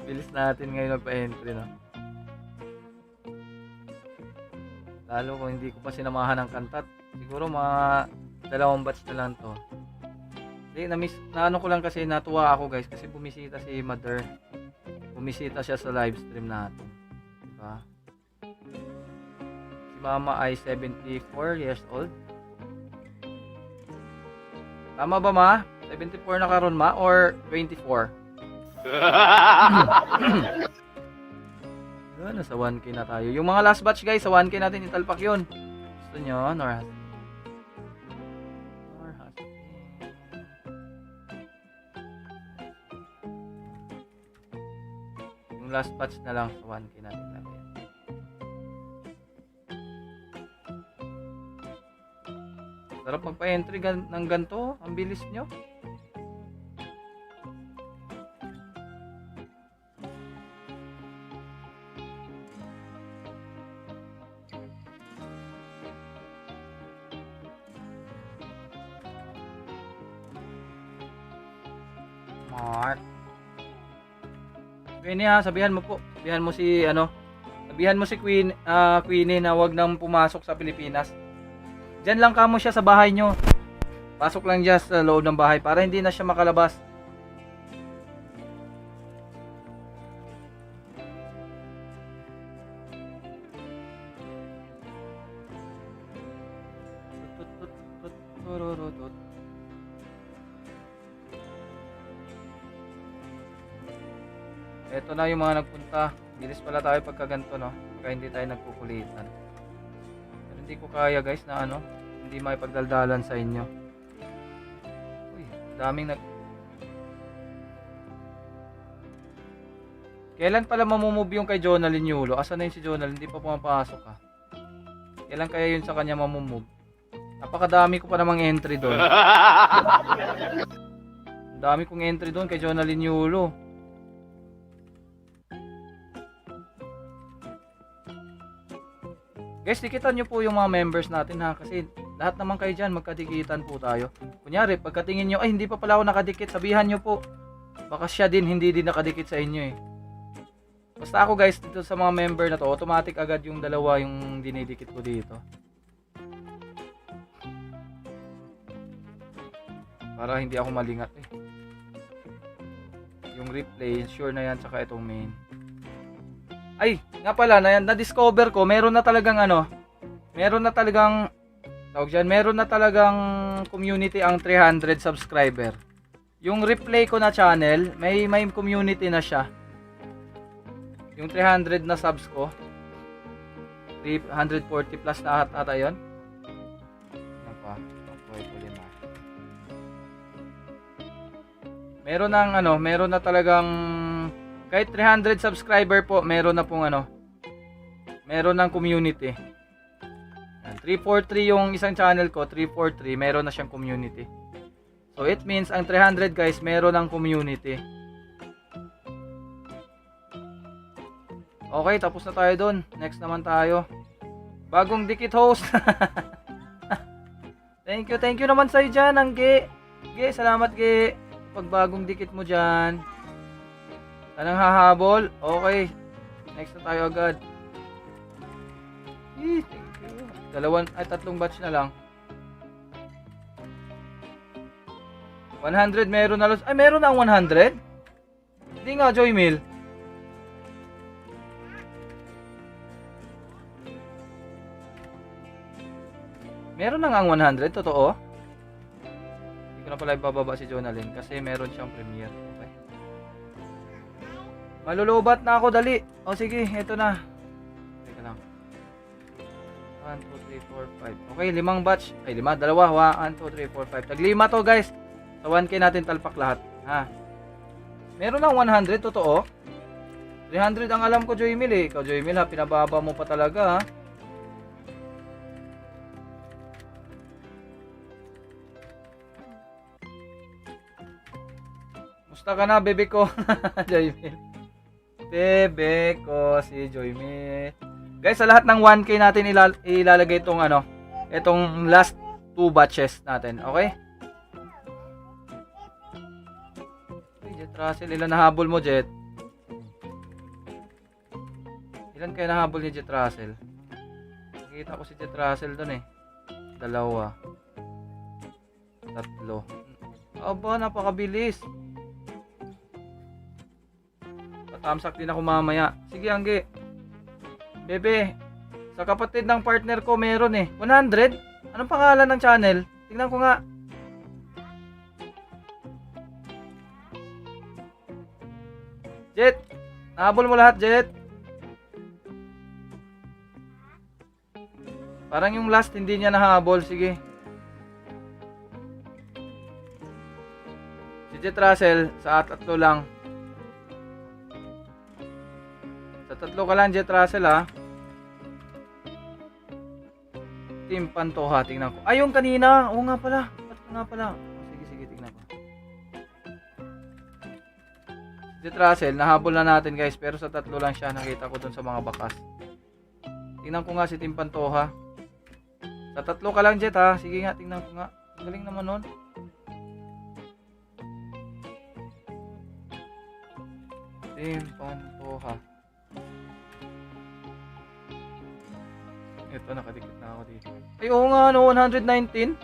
A: Bilis natin ngayon magpa-entry no. Lalo kung hindi ko pa sinamahan ng kantat, siguro mga 2 batch na lang to. Hindi, na ano ko lang kasi natuwa ako guys kasi bumisita si Mother. Bumisita siya sa live stream natin. Diba? Si Mama ay 74 years old. Tama ba ma? 74 na karon ma or 24? Nasa 1K na tayo. Yung mga last batch guys, sa 1K natin italpak yun. Gusto nyo? Norhas. Yung last batch na lang sa 1K natin lang yan. Sarap magpa-entry ng ganito. Ang bilis nyo. Mark. Queenie ha, sabihan mo po. Sabihan mo si Queenie na wag nang pumasok sa Pilipinas. Diyan lang kamo siya sa bahay nyo. Pasok lang dyan sa loob ng bahay para hindi na siya makalabas. Ito na yung mga nagpunta. Bilis pala tayo pagka ganito, no? Pagka hindi tayo nagkukulitan. Pero hindi ko kaya guys na ano, hindi maipagdaldalan sa inyo. Uy, daming Kailan pala mamumove yung kay Jonalyn Yulo? Asan na yun si Jonalyn? Hindi pa pumapasok ha. Kailan kaya yun sa kanya mamumove? Napakadami ko pa namang entry doon. Dami kong entry doon kay Jonalyn Yulo. Guys, dikitan nyo po yung mga members natin ha. Kasi lahat naman kayo dyan, magkadikitan po tayo. Kunyari, pagkatingin nyo, ay hindi pa pala ako nakadikit, sabihan nyo po. Baka siya din, hindi din nakadikit sa inyo eh. Basta ako guys, dito sa mga member na to, automatic agad yung dalawa yung dinidikit ko dito. Para hindi ako malingat eh. Yung replay, sure na yan, saka itong main. Ay, nga pala, na-discover ko, meron na talagang meron na talagang community ang 300 subscriber. Yung replay ko na channel, may community na siya. Yung 300 na subs ko, 340 plus na ata yun. Ano pa? Meron na talagang kahit 300 subscriber po, meron na pong meron ng community. 343 yung isang channel ko, 343, meron na siyang community. So it means ang 300 guys, meron ng community. Okay, tapos na tayo doon. Next naman tayo. Bagong dikit host. Thank you naman sa'yo dyan, ang Ge. Ge, salamat Ge. Pag bagong dikit mo dyan. Anong hahabol? Okay. Next na tayo agad. Thank you. Tatlong batch na lang. 100 meron na. Ay, meron na ang 100? Hindi nga, Joy Mill. Meron na nga ang 100, totoo? Hindi ko na pala ibababa si Jonalyn kasi meron siyang premiere. Okay. Malulubat na ako, dali. O sige, eto na. Teka lang. 1, 2, 3, 4, 5. Okay, 5 batch. Ay, 5, dalawa. 1, 2, 3, 4, 5. Tag-5 to guys. Sa 1K natin talpak lahat. Ha? Meron ng 100, totoo? 300 ang alam ko, Joy Mill eh. Ikaw, Joy Mill ha, pinababa mo pa talaga ha. Musta ka na, bebe ko? Joy Mill. Bebe ko si Joy Mill. Guys, sa lahat ng 1K natin ilalagay itong itong last 2 batches natin, okay? Jet Russell, ilan nahabol mo, Jet? Ilan kayo nahabol ni Jet Russell? Nakita ko si Jet Russell doon eh. 2, 3. Aba, napakabilis. Tatamsak din ako mamaya. Sige, Angge. Bebe, sa kapatid ng partner ko meron eh. 100? Anong pangalan ng channel? Tingnan ko nga. Jet, nahabol mo lahat, Jet. Parang yung last hindi niya nahabol. Sige. Si Jet Russell, sa 3 lang. Sa 3 ka lang, Jet Russell ha. Team Pantoja, tingnan ko. Ay, yung kanina. Oo nga pala. Ba't nga pala? Sige, tingnan ko. Jet Russell, nahabol na natin guys. Pero sa 3 lang siya. Nakita ko dun sa mga bakas. Tingnan ko nga si Team Pantoja. Sa 3 ka lang, Jet ha. Sige nga, tingnan ko nga. Galing naman nun. Team Pantoja. Ito, nakadikit na ako dito. Ay, oo nga, 119.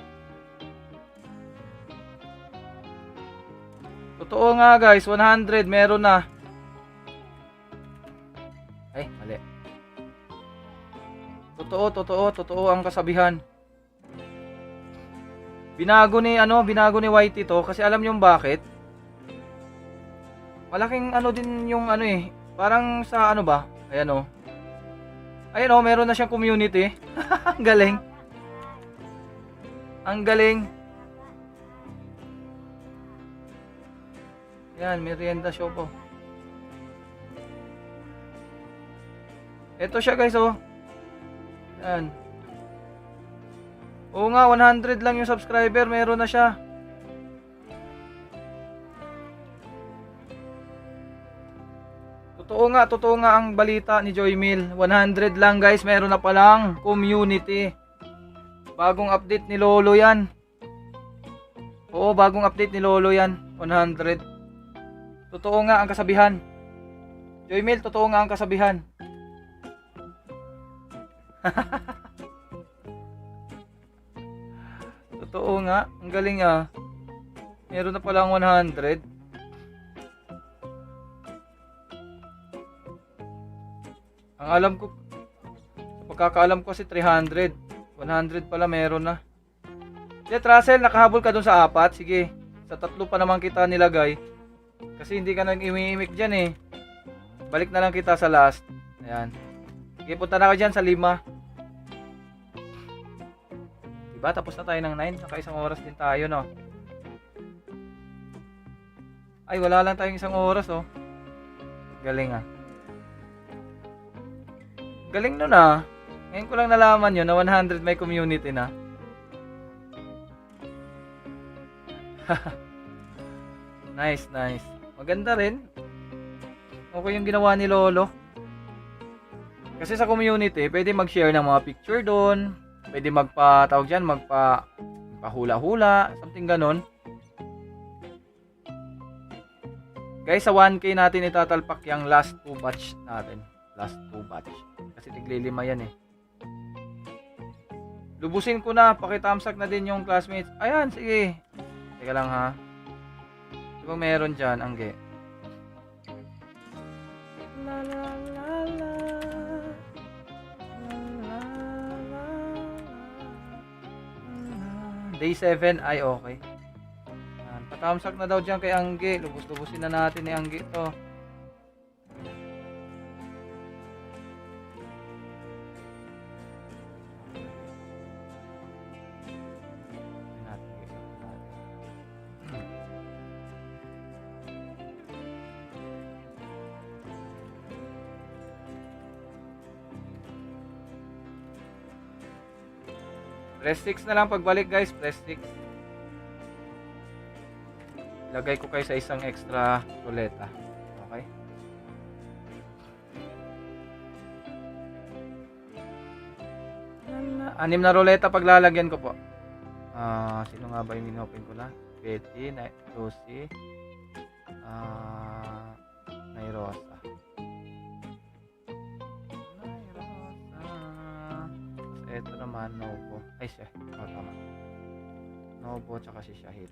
A: Totoo nga guys, 100, meron na. Ay, mali. Totoo ang kasabihan. Binago ni Whitey to kasi alam niyo bakit? Malaking din yung parang sa ba? Ayan Ayan meron na siyang community. Ang galing. Ang galing. Yan, merienda shop po. Ito siya guys Yan. Oo nga, 100 lang yung subscriber, meron na siya. Totoo nga ang balita ni Joy Mill. 100 lang guys, meron na palang community. Bagong update ni Lolo yan. Oo, bagong update ni Lolo yan. 100. Totoo nga ang kasabihan. Joy Mill, totoo nga ang kasabihan. Totoo nga, ang galing Meron na palang 100. Ang alam ko, sa pagkakaalam ko kasi 300. 100 pala meron na. Jet Russell, nakahabol ka dun sa 4. Sige, sa 3 pa naman kita nilagay. Kasi hindi ka nang imiimik dyan eh. Balik na lang kita sa last. Ayan. Sige, punta na ako dyan sa 5. Diba, tapos na tayo ng 9. Naka 1 oras din tayo, no? Ay, wala lang tayong 1 oras, oh. Galing ah. Galing nun ah. Ngayon ko lang nalaman yun na 100 may community na. Nice, nice. Maganda rin. Okay yung ginawa ni Lolo. Kasi sa community, pwede mag-share ng mga picture doon. Pwede magpa-tawag dyan, magpa-hula-hula, something ganon. Guys, sa 1K natin itatalpak yung last 2 batch natin. Last 2 batch. Kasi tiglilima yan eh. Lubusin ko na, pakitamsak na din yung classmates. Ayan, sige. Teka lang ha. Diba meron dyan, Angge? La la la la. La, la, la. Day 7, ay okay. Ayan, patamsak na daw dyan kay Angge. Lubos-lubusin na natin ni Angge to. Press 6 na lang pagbalik guys, press 6. Lagay ko kayo sa isang extra ruleta. Okay? Anim na ruleta paglalagyan ko po. Sino nga ba yung inopen ko na? Betty, Lucy, Nairosa. Ito naman, Novo. Ay, siya. Tama. Novo, tsaka si Shahid.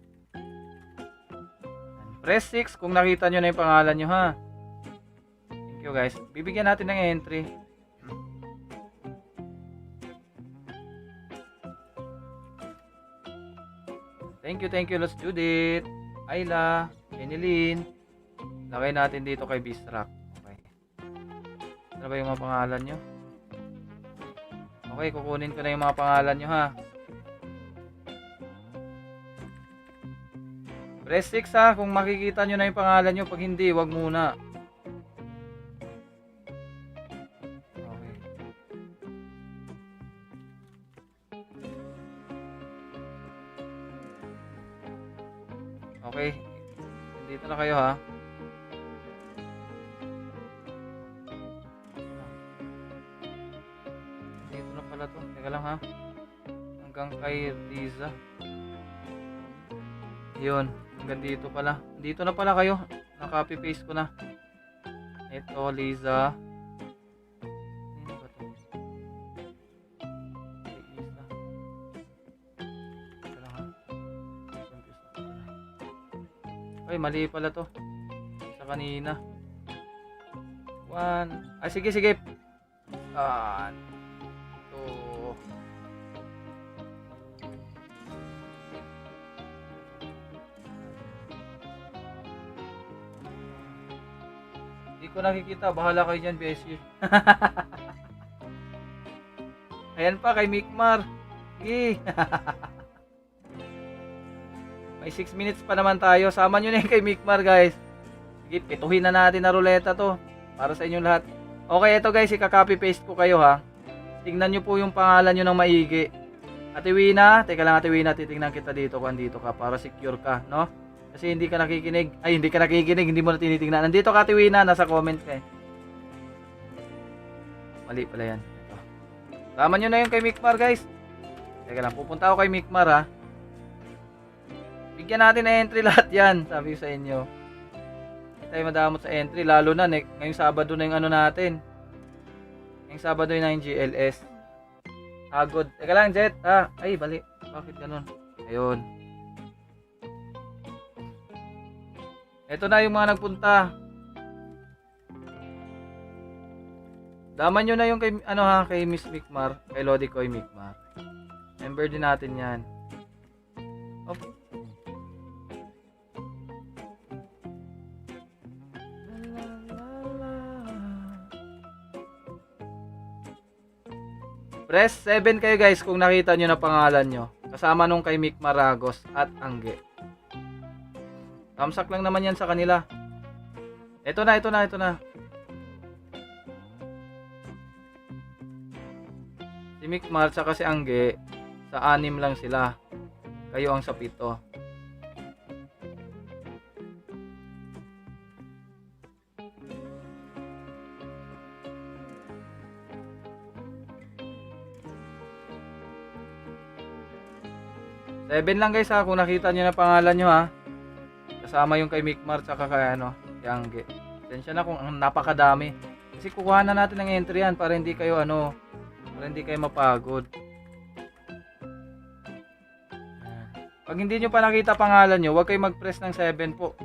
A: Press 6 kung nakita nyo na yung pangalan nyo, ha? Thank you, guys. Bibigyan natin ng entry. Thank you. Let's do it. Ayla, Jenilyn. Lagay natin dito kay Bistrak. Okay. Ano ba yung mga pangalan nyo? Okay, kukunin ko na yung mga pangalan nyo ha. Press 6 ha, kung makikita nyo na yung pangalan nyo. Pag hindi, wag muna. Okay. Okay. Dito na kayo ha. Teka lang ha. Hanggang kay Riza. Yun. Hanggang dito pala. Dito na pala kayo. Naka-copy paste ko na. Ito, Liza. Ano ba ito? Liza. Teka lang ha. Ay, mali pala to. Sa kanina. 1. Ay, sige. 1. Hindi ko nakikita. Bahala kayo dyan, BSU. Ayan pa, kay Mikmar. Sige. May 6 minutes pa naman tayo. Sama nyo na yung kay Mikmar, guys. Sige, pituhin na natin na ruleta to. Para sa inyong lahat. Okay, ito guys, ika-copy paste ko kayo ha. Tingnan nyo po yung pangalan nyo ng maigi. Ate Wina, teka lang Ate Wina, titingnan kita dito kung andito ka para secure ka, no? Kasi hindi ka nakikinig. Ay, hindi ka nakikinig, hindi mo na tinitingnan. Nandito ka Ate Wina, nasa comment ka eh. Mali pala yan. Ito. Tama nyo na yung kay Mikmar guys. Teka lang, pupunta ako kay Mikmar ha. Bigyan natin na entry lahat yan, sabi ko sa inyo. Hindi tayo madamot sa entry, lalo na ngayong Sabado na yung ano natin. Ngayong Sabado na yung GLS. Agod. Teka lang, Jet. Ay, bali. Bakit ganun? Ayun. Ito na yung mga nagpunta. Laman nyo na yung kay, ano ha, kay Miss Mikmar, kay Lodi Koy Mikmar. Member din natin yan. Op. Press 7 kayo guys kung nakita nyo na pangalan nyo. Kasama nung kay Mick Maragos at Angge. Thumbs up lang naman yan sa kanila. Ito na, ito na, ito na. Si Mick Mar tsaka si Angge, sa 6 lang sila. Kayo ang sa 7. Seven lang guys ha, kung nakita nyo na pangalan nyo ha. Kasama yung kay Mikmar tsaka kay ano, kay Angge. Tensya na kung napakadami. Kasi kukuha na natin ng entry yan para hindi kayo ano, para hindi kayo mapagod. Pag hindi nyo pa nakita pangalan nyo, huwag kayo mag-press ng 7 po.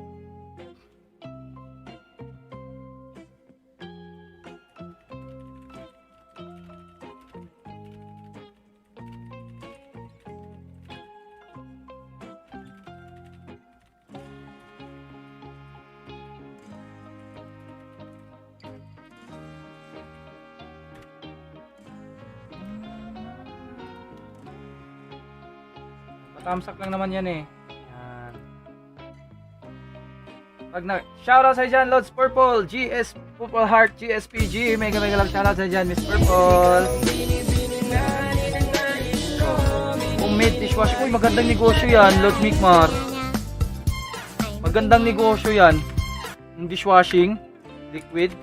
A: Tamsak lang naman yan eh. Yan. Pag na shoutout sa dyan, Lods Purple, GS Purple Heart, GSPG, mega lang shoutout sa dyan, Miss Purple. Homemade dishwasher. Uy, magandang negosyo yan, Lods Mikmar. Magandang negosyo yan. Yung dishwashing, liquid.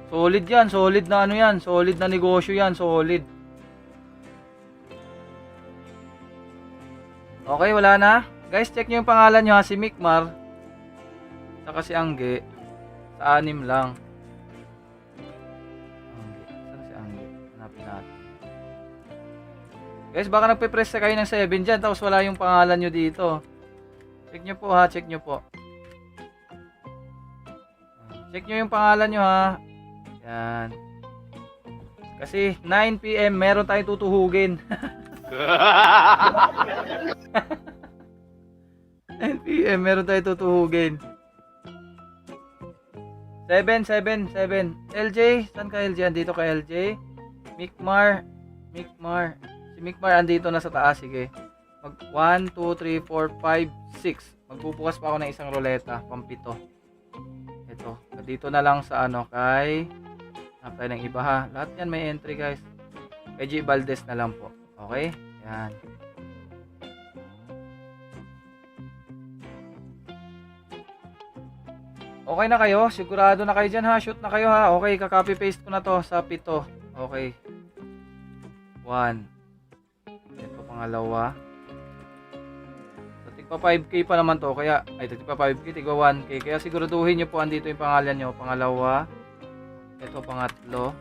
A: Solid yan, solid na ano yan, solid na negosyo yan, solid. Okay, wala na. Guys, check nyo yung pangalan nyo ha. Si Mikmar. Saka si Angge. Sa 6 lang. Angge. Saan si Angge? Hanapin natin. Guys, baka nagpe-press kayo ng 7 dyan. Tapos wala yung pangalan nyo dito. Check nyo po ha. Check nyo po. Check nyo yung pangalan nyo ha. Yan. Kasi 9 PM meron tayong tutuhugin. 9 PM meron tayo tutuhugin. 7 LJ, saan ka LJ? Andito ka LJ. Mikmar. Si Mikmar andito na sa taas. Sige. Mag 1, 2, 3, 4, 5, 6. Magbubukas pa ako ng isang roleta, pampito. Ito. Dito na lang sa ano kay apply ng iba ha. Lahat yan may entry guys. Kay G Valdez na lang po. Okay? Yan. Okay na kayo? Sigurado na kayo dyan ha? Shoot na kayo ha? Okay, kakopy paste ko na to sa 7. Okay. 1. Ito pangalawa. So, tigpa 5k pa naman to. Kaya, ay tigpa 5k, tigpa 1k. Kaya siguraduhin nyo po andito yung pangalan nyo. Pangalawa. Ito pangatlo.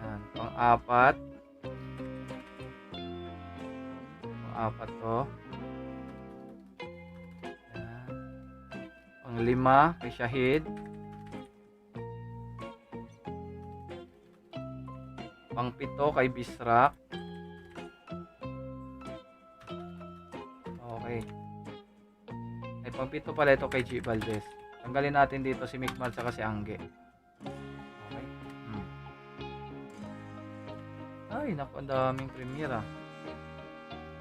A: Yan. Pang-4. Pang-4 to. Yan. Pang-5 kay Shahid. Pang-7 kay Bisrak. Okay. Ay pang-7 pala ito kay G Valdez. Tanggalin natin dito si Mikmar saka si Angge. Okay. Ay, naku, ang daming premiere ah.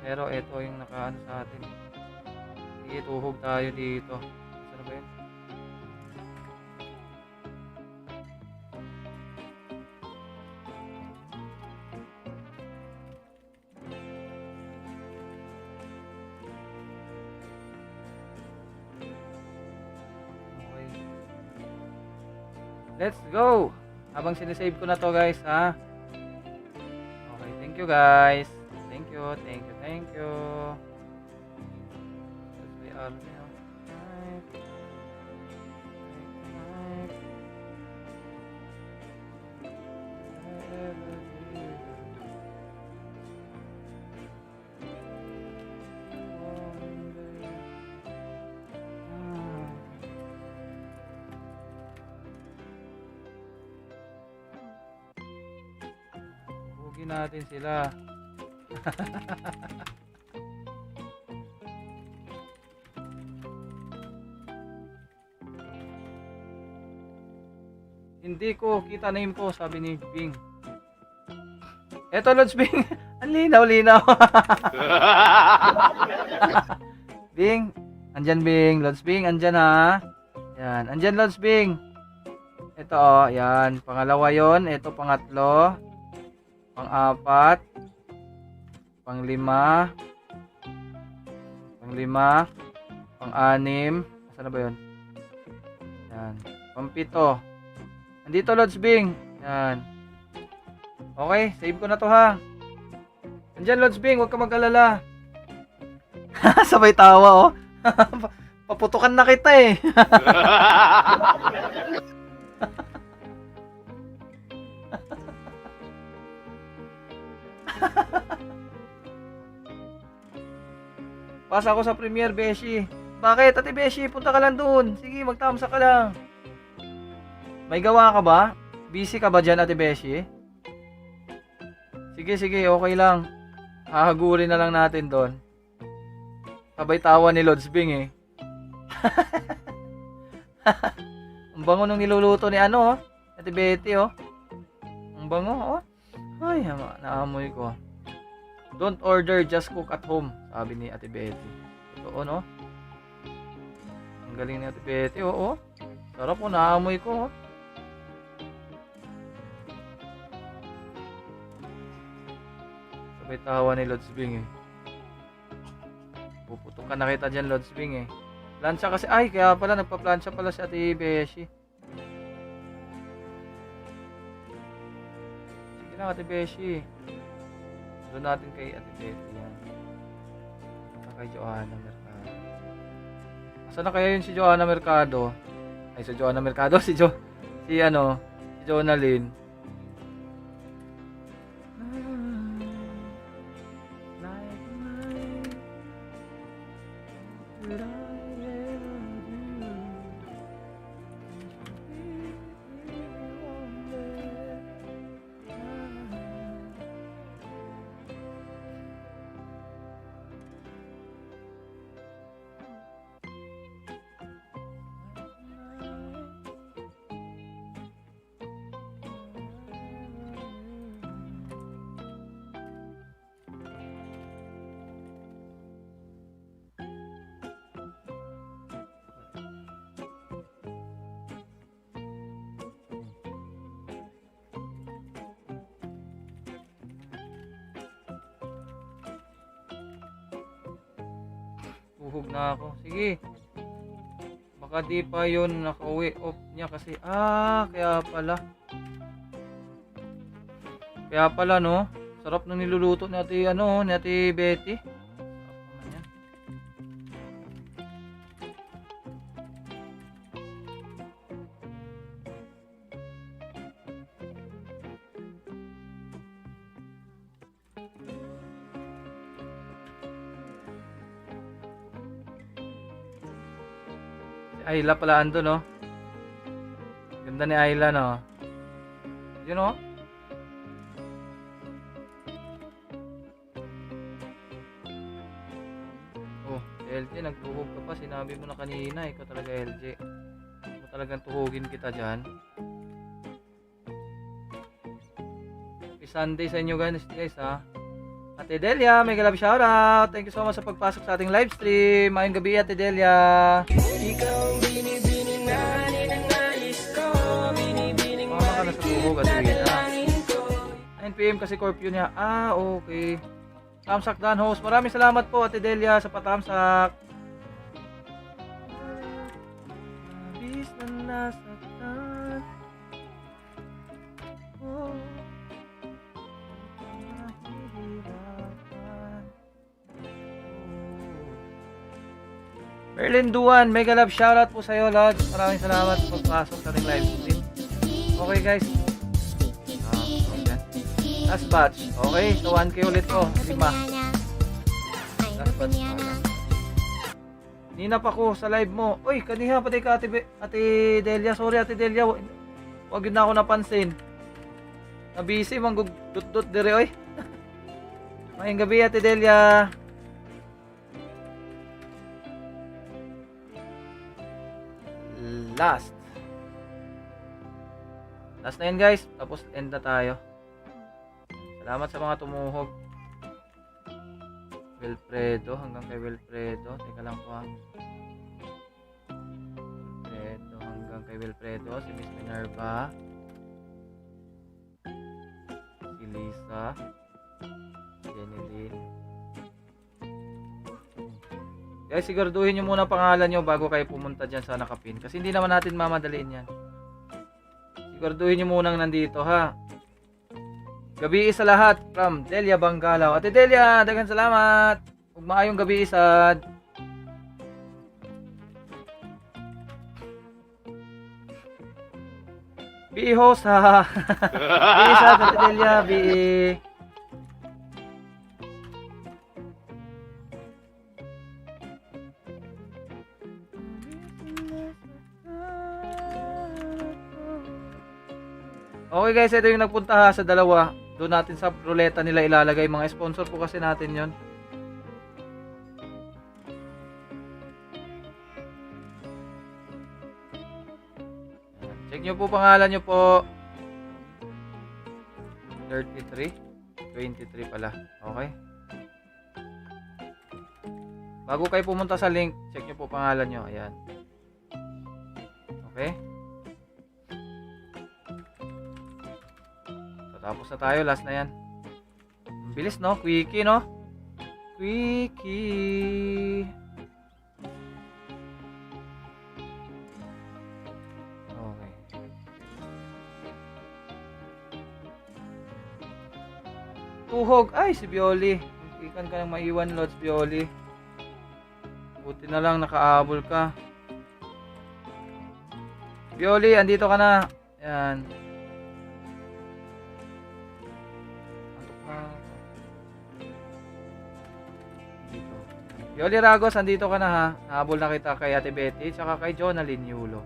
A: Pero ito yung nakaano sa atin. Sige, tuhog tayo dito. Saan ba yun? Okay. Let's go! Habang sinisave ko na to guys ha. Okay, thank you guys. Thank you. Yes, we are now. Tapusin natin sila. Hindi ko kita name ko, sabi ni Bing. Eto, Lods Bing. Ang linaw. Bing. Andyan, Bing. Lods Bing, andyan ha. Yan. Andyan, Lods Bing. Ito, oh. Yan. Pangalawa yon. Ito, pangatlo. Pang-apat. Pang-lima. Pang-lima. Pang-anim. Saan na ba yun? Yan. Pang-pito. Andito, Lods Bing. Yan. Okay, save ko na to ha. Andyan, Lods Bing, huwag ka mag-alala. Sabay tawa, oh. Paputukan na kita eh. Pasa ako sa Premier, Beshi. Bakit, Ate Beshi? Punta ka lang doon. Sige, magtamsa ka lang. May gawa ka ba? Busy ka ba dyan, Ate Beshi? Sige, okay lang. Hahagurin na lang natin doon. Sabay tawa ni Lods Bing eh. Ang bango nung niluluto ni ano, oh. Ate Betty, oh. Ang bango, oh. Ay, naamoy ko. Don't order, just cook at home, sabi ni Ate Betty. Totoo, no? Ang galing ni Ate Betty, oh. Sarap, oh. Naamoy ko, oh. Sabay tawa ni Lods Bing eh. Puputok ka na kita dyan, Lods Bing eh. Plansya kasi, ay kaya pala nagpa-plansya pala si Ate Beshi. Sige lang, Ate Beshi. Doon natin kay Ate Betty yan. Saka kay Joanna Mercado. Asa na kaya yun si Joanna Mercado? Ay, si Joanna Mercado, si Jonalyn. Uhog na ako. Sige. Baka di pa yun naka-uwi off niya kasi. Kaya pala. Kaya pala, no? Sarap na niluluto ni Ate, ni Ate Betty. Sarap naman yan. Ayla pala ando, no? Ganda ni Ayla, no? Yun, no? Oh, LJ, nagtuhog ka pa. Sinabi mo na kanina, ikaw talaga, LJ. Ikaw talagang tuhugin kita dyan. Happy Sunday sa inyo, guys, ha? Ate Delia, may galab shoutout. Thank you so much sa pagpasok sa ating live stream. Mayong gabi, Ate Delia. Mama ka na sa tuhog, Ate Delia. 9 PM kasi curfew niya. Okay. Tamsak Dan host. Maraming salamat po, Ate Delia, sa patamsak. Bis na nasaktan. Oh. Merlin Duan, mega love shoutout po sa iyo, Lods. Maraming salamat sa pagpasok sa ating live stream. Okay, guys. Last batch. Okay, so 1K ulit ko. 5. Last batch. Ninap ako sa live mo. Uy, kaniha pati ka Ate Delia. Sorry, Ate Delia. Wag yun na ako napansin. Nabisi, manggugdut-dut dire, oy. Mayang gabi, Ate Delia. Last. Last na yun, guys. Tapos end na tayo. Salamat sa mga tumuhog. Wilfredo, hanggang kay Wilfredo. Teka lang po ha. Wilfredo, hanggang kay Wilfredo. Si Miss Minerva. Si Lisa. Jenilyn. Guys, siguraduhin nyo muna pangalan nyo bago kayo pumunta dyan sa nakapin. Kasi hindi naman natin mamadaliin yan. Siguraduhin nyo munang nandito ha. Gabi sa lahat from Delia Banggalaw. Ate Delia, daghang salamat. Ug maayong gabi sad. Bi host ha. Bi sad Ate Delia, bi. Okay guys, ito yung nagpunta ha sa dalawa. Doon natin sa ruleta nila ilalagay. Mga sponsor po kasi natin yon. Check nyo po pangalan nyo po. 33 23 pala. Okay. Bago kayo pumunta sa link, check nyo po pangalan nyo. Ayan. Okay. Tapos na tayo, last na yan. Bilis no, quickie no. Quickie. Okay. Tuhog, ay si Bioli. Ikan ka nang maiwan, Lods Bioli. Buti na lang nakaabol ka. Bioli, andito ka na. Yan. Yoli Ragos, andito ka na ha. Nahabol na kita kay Ate Betty, tsaka kay Jonalyn Yulo.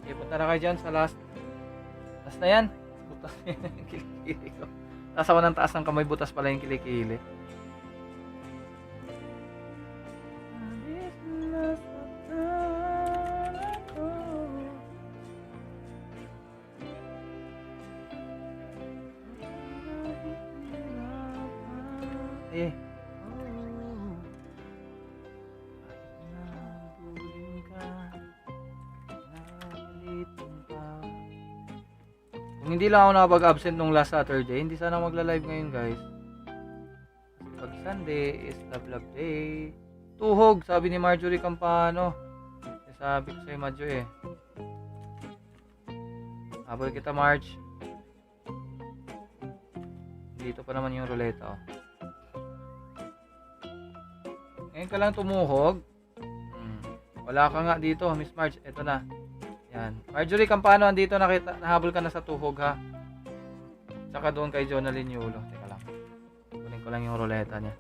A: Okay, punta na kayo dyan sa last. Last na yan. Butas na yan yung kilikili ko. Taas ako ng taas ng kamay, butas pala yung kilikili. Eh. Kung hindi lang ako nakapag-absent nung last Saturday, hindi sana magla-live ngayon guys. Pag Sunday is love day. Tuhog, sabi ni Marjorie Campano. Sabi ko sa'yo Madjo eh. Habol kita March. Dito pa naman yung ruleta oh. Ngayon ka lang tumuhog. Wala ka nga dito Miss March. Ito na. Yan. Marjorie Campano, andito nakita, nahabol ka na sa tuhog ha. Tsaka doon kay Jonalyn Yulo. Teka lang. Kunin ko lang yung ruleta niya.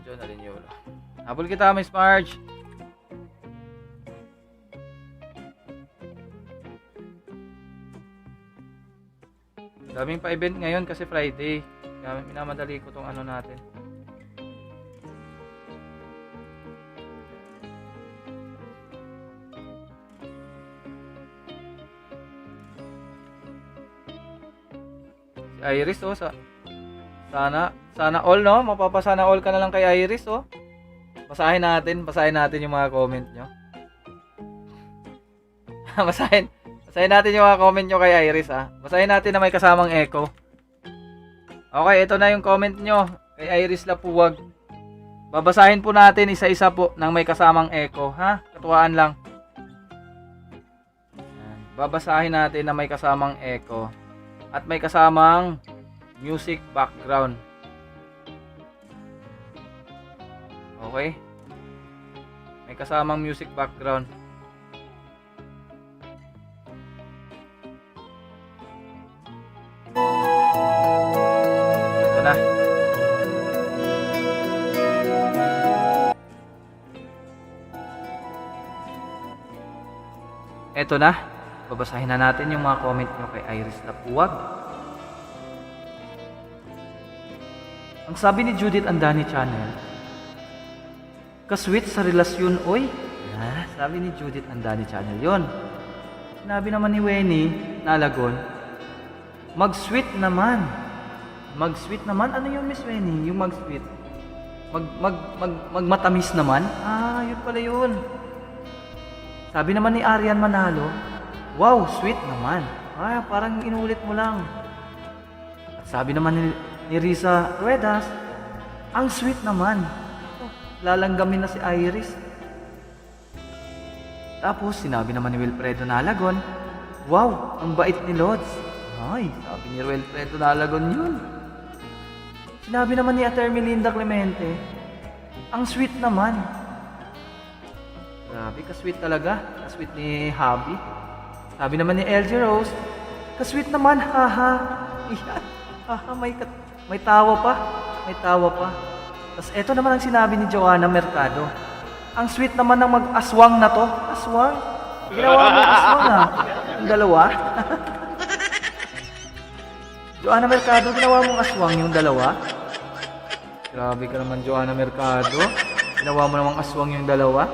A: Jonalyn Yulo. Habol kita, Miss Marge. Daming pa-event ngayon kasi Friday. Kaya minamadali ko tong ano natin. Iris oh, sana all no, mapapasana all ka na lang kay Iris oh. Basahin natin yung mga comment nyo. basahin natin yung mga comment nyo kay Iris ah. Basahin natin na may kasamang echo. Okay, ito na yung comment nyo kay Iris Lapuwag. Babasahin po natin isa-isa po nang may kasamang echo ha. Katuwaan lang. Babasahin natin na may kasamang echo. At may kasamang music background. Okay? May kasamang music background. Ito na. Eto na, babasahin na natin yung mga comment nyo kay Iris Lapuwag. Ang sabi ni Judith Andani Channel, kasweet sa relasyon, oy. Sabi ni Judith Andani Channel yon. Sinabi naman ni Wenny Nalagon, mag-sweet naman. Mag-sweet naman? Ano yun, Miss Wenny? Yung mag-sweet? Magmatamis naman? Yun pala yun. Sabi naman ni Arian Manalo, wow, sweet naman. Parang inulit mo lang. At sabi naman ni Risa Ruedas, ang sweet naman. Lalanggamin na si Iris. Tapos sinabi naman ni Wilfredo Nalagon, wow, ang bait ni Lods. Sabi ni Wilfredo Nalagon yun. Sinabi naman ni Ate Ermelinda Clemente, ang sweet naman. Grabe, ka-sweet talaga. Ka-sweet ni Habi. Sabi naman ni LG Rose, ka-sweet naman, haha. Iyan, haha, may tawa pa. May tawa pa. Tapos eto naman ang sinabi ni Joanna Mercado, ang sweet naman ng mag-aswang na to. Aswang? Ginawa mo aswang yung dalawa. Joanna Mercado, ginawa mong aswang yung dalawa. Grabe ka naman, Joanna Mercado. Ginawa mo namang aswang yung dalawa.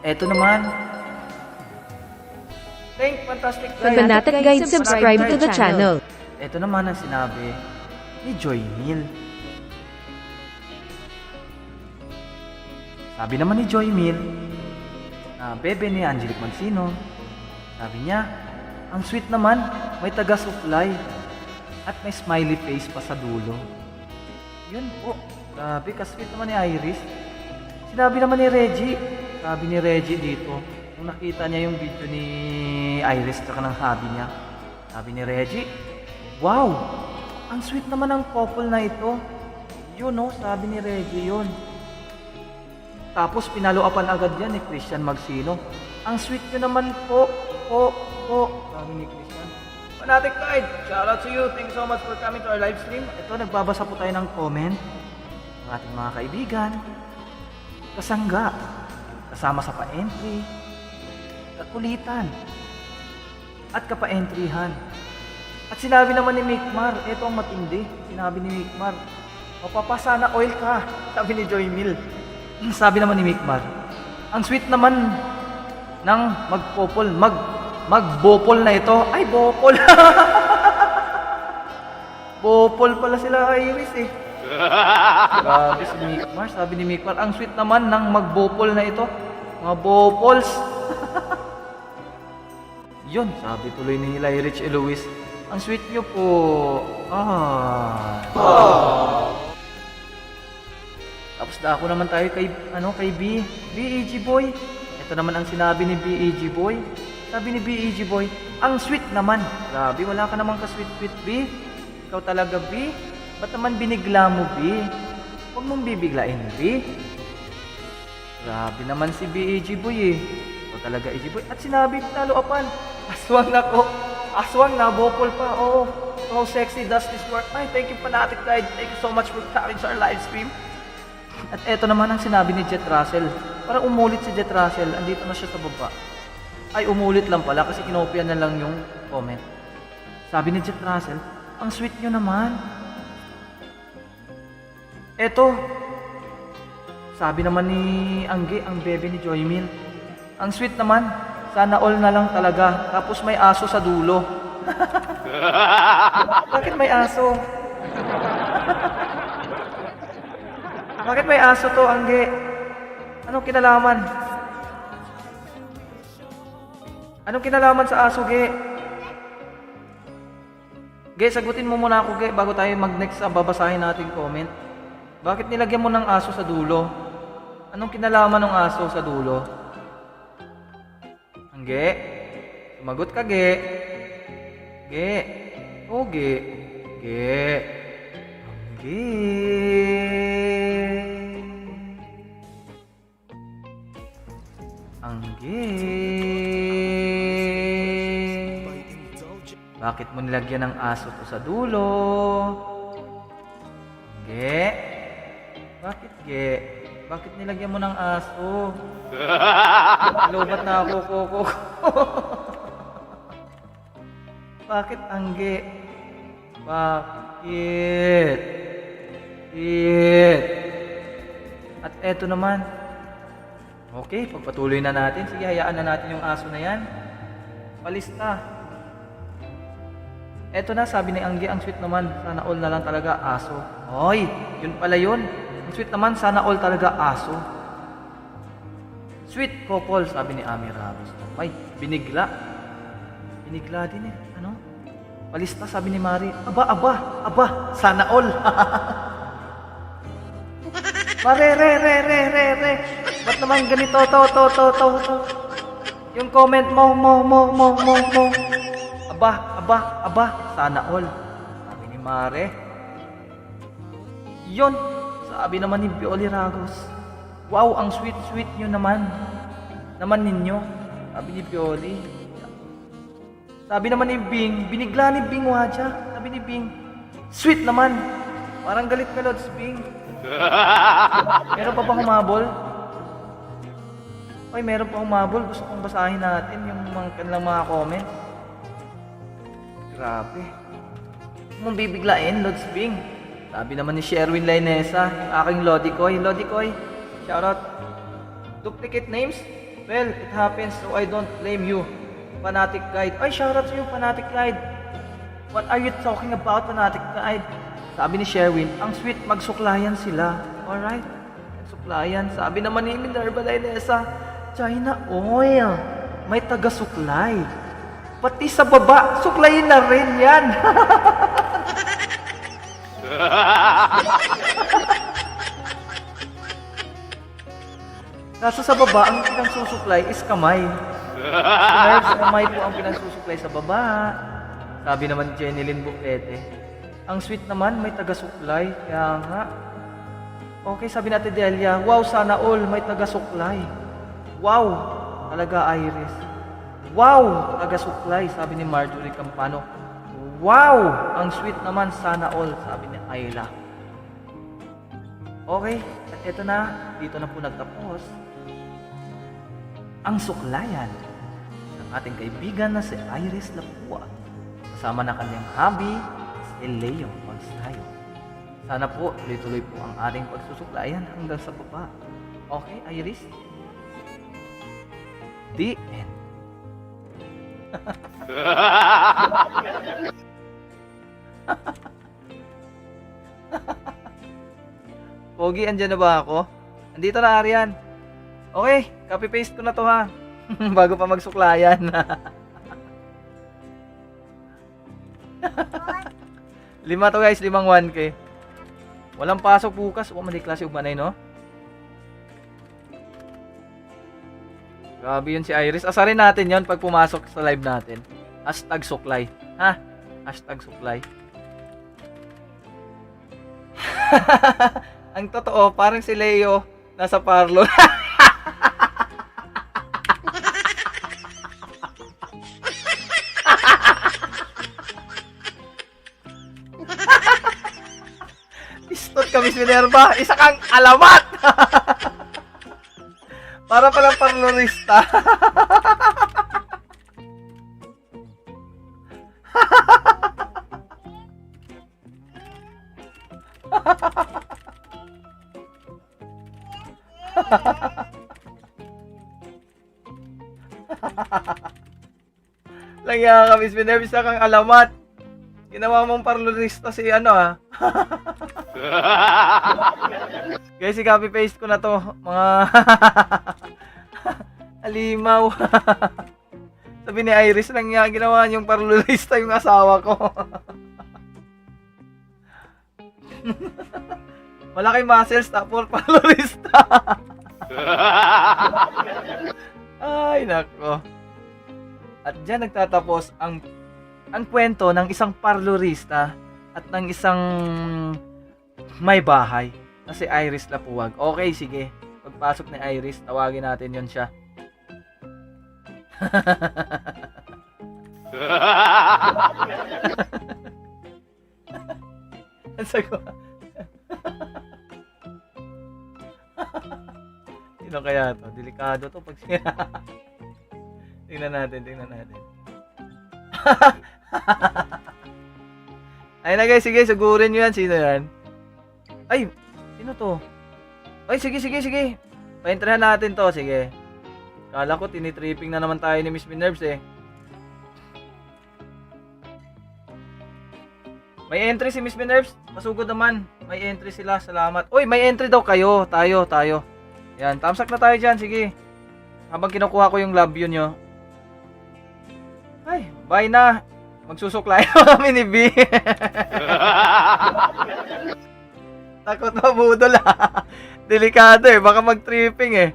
A: Eto naman. Fantastic
C: Fanatic Guide, subscribe to the channel.
A: Eto naman ang sinabi ni Joy Mill. Sabi naman ni Joy Mill, bebe ni Angelic Mancino, sabi niya, ang sweet naman, may taga-supply at may smiley face pa sa dulo. Yun po, grabe, ka-sweet naman ni Iris. Sinabi naman ni Reggie, sabi ni Reggie dito, nung nakita niya yung video ni Iris tsaka ng hubby niya, sabi ni Reggie, wow, ang sweet naman ng couple na ito. Yun sabi ni Reggie yun. Tapos pinalo-upan agad yan ni Christian Magsino. Ang sweet nyo naman po, sabi ni Christian. Fanatic Guide, shout out to you. Thank you so much for coming to our live stream. Ito, nagbabasa po tayo ng comment ng ating mga kaibigan, kasangga, kasama sa pa-entry, kakulitan, at kapa-entryhan. At sinabi naman ni Mikmar, ito ang matindi, sinabi ni Mikmar, mapapasa na oil ka, sabi ni Joy Mill. Sabi naman ni Mikmar, ang sweet naman ng magbopol na ito. Ay, bopol. Bopol pala sila, Iris eh. Grabe si Mikmar. Sabi ni Mikmar, ang sweet naman ng magbopol na ito. Mga bopols. Yun, sabi tuloy ni Lyrich Eloise, ang sweet nyo po. Tapos dako naman tayo kay BEG Boy. Ito naman ang sinabi ni BEG Boy. Sabi ni BEG Boy, ang sweet naman. Grabe, wala ka namang ka-sweet-sweet, B. Ikaw talaga, B. Ba't naman binigla mo, B? Huwag mong bibiglain, B. Grabe naman si BEG Boy eh. Ikaw talaga, EG Boy. At sinabi, pinalo-upan, aswang na ko. Aswang na, bopol pa. Oh, how sexy does this work? Ay, thank you, Fanatic Guide. Thank you so much for coming to our live stream. At eto naman ang sinabi ni Jet Russell. Parang umulit si Jet Russell. Andito na siya sa baba. Ay, umulit lang pala kasi kinopya na lang yung comment. Sabi ni Jet Russell, ang sweet nyo naman. Eto, sabi naman ni Angge, ang bebe ni Joy Mill, ang sweet naman, sana all na lang talaga. Tapos may aso sa dulo. Bakit may aso? Bakit may aso to, Angge? Anong kinalaman? Anong kinalaman sa aso, Ge? Ge, sagutin mo muna ako, Ge, bago tayo mag-next sa babasahin nating comment. Bakit nilagyan mo ng aso sa dulo? Anong kinalaman ng aso sa dulo? Angge? Sumagot ka, Ge. Ge. O, Ge. Ge. Angge. Bakit mo nilagyan ng aso to sa dulo? Ge? Bakit, Ge? Bakit nilagyan mo ng aso? Lobat na ako, Coco. Bakit angge? Bakit? At eto naman. Okay, pagpatuloy na natin. Sige, hayaan na natin yung aso na yan. Palista. Eto na, sabi ni Angge, ang sweet naman. Sana all na lang talaga aso. Hoy, yun pala yun. Ang sweet naman, sana all talaga aso. Sweet couple, sabi ni Ami Ramos. Ay, binigla. Binigla din eh. Ano? Palista, sabi ni Mari. Aba, sana all. Re. Ba't naman ganito, to. Yung comment mo. Aba, sana all. Sabi ni Mare. Yun, sabi naman ni Pioli Ragos. Wow, ang sweet nyo naman. Naman ninyo. Sabi ni Pioli. Sabi naman ni Bing, binigla ni Bing Wadja. Sabi ni Bing, sweet naman. Parang galit ka, Lods Bing. Meron pa bang humabol? Ay, meron pa humabol. Gusto kong basahin natin yung kanilang mga comment. Grabe. Mong bibiglain, Lods Bing. Sabi naman ni Sherwin Lainesa, yung aking Lodikoy, shoutout. Duplicate names? Well, it happens, so I don't blame you. Fanatic Guide. Ay, shoutout sa iyo, Fanatic Guide. What are you talking about, Fanatic Guide? Sabi ni Sherwin, ang sweet, magsuklayan sila. Alright? Magsuklayan. Sabi naman ni Minerva Lainesa, China Oil. May taga-suklay. Pati sa baba, suklayin na rin yan. Kaso sa baba, ang pinagsusuklay is kamay. Nerves, kamay po ang pinagsusuklay sa baba. Sabi naman ni Jenilyn Bukete, ang sweet naman, may taga-suklay. Kaya nga. Okay, sabi natin Delia, wow, sana all, may taga-suklay. Wow, talaga Iris. Wow, taga-suklay, sabi ni Marjorie Campano. Wow, ang sweet naman, sana all, sabi ni Ayla. Okay, at ito na, dito na po nagtapos ang suklayan ng ating kaibigan na si Iris Lapua kasama na kanyang hubby, si Leo Magsayo. Sana po, tuloy-tuloy po ang ating pagsusuklayan hanggang sa baba. Okay, Iris? The end. Pogi, andyan na ba ako? Andito na, Arian. Okay, copy-paste ko na to ha. Bago pa magsuklayan. 5 to guys, 5 1K. Walang pasok bukas. Mali klase umanay, no? Grabe yun si Iris. Asarin natin yon pag pumasok sa live natin. #suklay. Ha? #suklay. Ang totoo, parang si Leo nasa parlor. Istot ka, Miss Minerva. Isa kang alamat! Para palang parlorista. Langya ka, Miss Minerva. Isa kang alamat. Ginawa mong parlorista si ano ah. Guys, i-copy-paste ko na to. Mga alimaw. Sabi ni Iris lang niya, ginawa niyong parlorista yung asawa ko. Malaki muscles, tapos parlorista. Ay, nako. At dyan nagtatapos ang kwento ng isang parlorista at ng isang may bahay na si Iris Lapuwag. Okay, sige. Pagpasok ni Iris, tawagin natin yon siya. Ang sagot. Sino kaya to? Delikado to pag tingnan natin. Ayun na guys, sige, sugurin nyo yan. Sino yan? Ay, sino to? Ay, sige. Paintrahan natin to, sige. Kala ko, tinitripping na naman tayo ni Miss Minerves eh. May entry si Miss Minerves. Masugod naman. May entry sila. Salamat. Uy, may entry daw kayo. Tayo. Yan, tamsak na tayo dyan. Sige. Habang kinukuha ko yung love yun nyo. Ay, bye na. Magsusuklay kami ni B. Takot mabudol Delikado eh. Baka mag-tripping eh.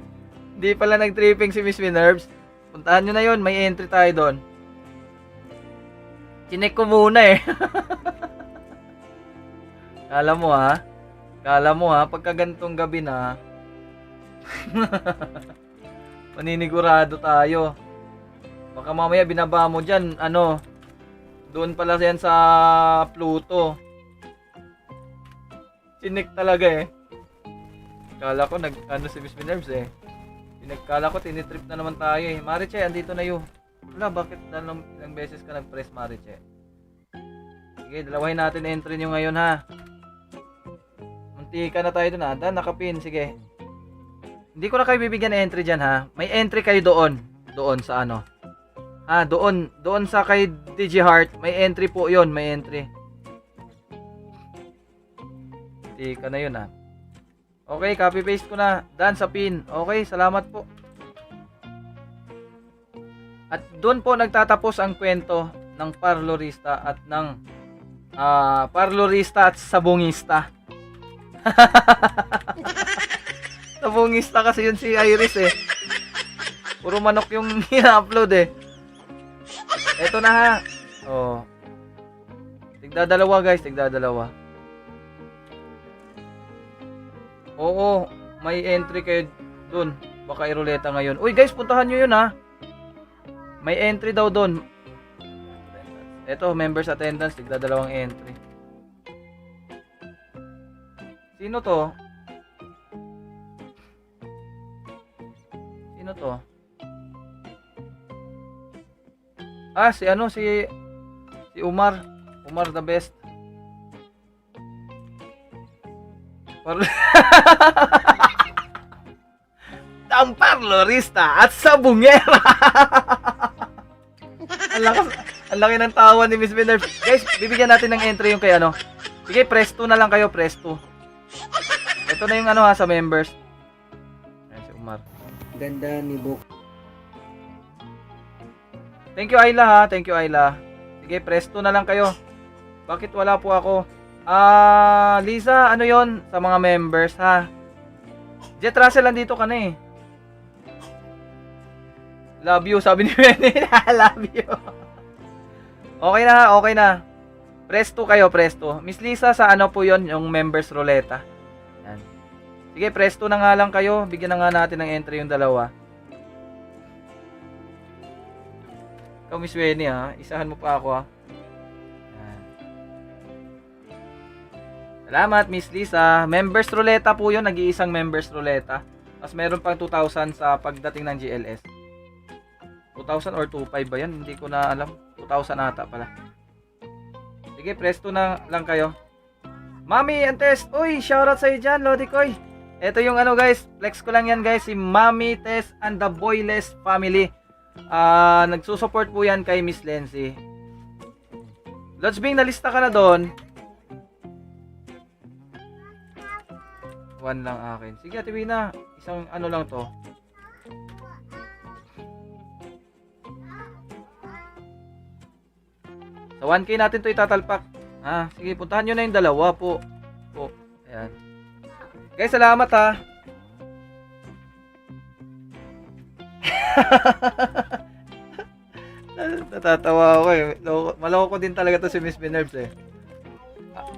A: Hindi pala nag-tripping si Miss Minerves. Puntahan nyo na yun. May entry tayo doon. Chinek ko muna eh. Kala mo ha, pagka ganitong gabi na, maninigurado tayo. Baka mamaya binaba mo dyan, doon pala yan sa Pluto. Sinik talaga eh. Kala ko si Miss Minerves eh. Kala ko tinitrip na naman tayo eh. Mariche, andito na yun. Wala, bakit ilang beses ka nag-press, Mariche? Sige, dalawahin natin entry nyo ngayon ha. Muntika na tayo dun ha. Dan, nakapin. Sige. Hindi ko na kayo bibigyan ng entry dyan ha. May entry kayo doon. Doon sa doon sa kay DJ Heart. May entry po yon. May entry. Muntika na yun ha. Okay, copy paste ko na. Dan, sa pin. Okay, salamat po. At doon po nagtatapos ang kwento ng parlorista at ng parlorista at sabungista. Sabungista kasi yun si Iris eh. Puro manok yung ina-upload eh. Eto na ha. Oh. Tigdadalawa guys, Oo, may entry kayo dun. Baka iruleta ngayon. Uy guys, puntahan nyo yun ha. May entry daw dun. Eto, members attendance, tigdadalawang entry. Sino to? Si Umar. Umar the best. Ang parlorista at sabungera. Ang laki ng tawa ni Miss Minerves. Guys, bibigyan natin ng entry yung kay Sige, press 2 na lang kayo, press 2. Ito na yung sa members. Ayan si Umar.
D: Ganda ni Book.
A: Thank you Ayla ha, Sige, press 2 na lang kayo. Bakit wala po ako? Lisa, yon sa mga members ha? Jet Russell, andito ka na eh. Love you, sabi ni Benny. Love you. Okay na. Press 2 kayo, press 2. Miss Lisa, sa po yon yung members ruleta. Yan. Sige, press 2 na nga lang kayo. Bigyan na nga natin ng entry yung dalawa. Ikaw, Miss Benny ha. Isahan mo pa ako ha. Yan. Salamat, Miss Lisa. Members ruleta po yun. Nag-iisang members ruleta. Tapos meron pang 2,000 sa pagdating ng GLS. 2,000 or 2,500 ba yan? Hindi ko na alam. 2,000 ata pala. Sige, press 2 na lang kayo. Mami Tess. Uy, shoutout sa'yo dyan, Lodikoy. Ito yung guys. Flex ko lang yan guys. Si Mami Tess and the Boyless family. Nagsusupport po yan kay Miss Lency. Lods Bing, nalista ka na doon. 1 lang akin. Sige, Ate Wina. Isang lang to. Sa 1K natin to itatalpak. Sige, puntahan nyo na yung dalawa po. Ayan. Guys, salamat ha. Natatawa ako eh. Maloko din talaga to si Miss Minerves eh.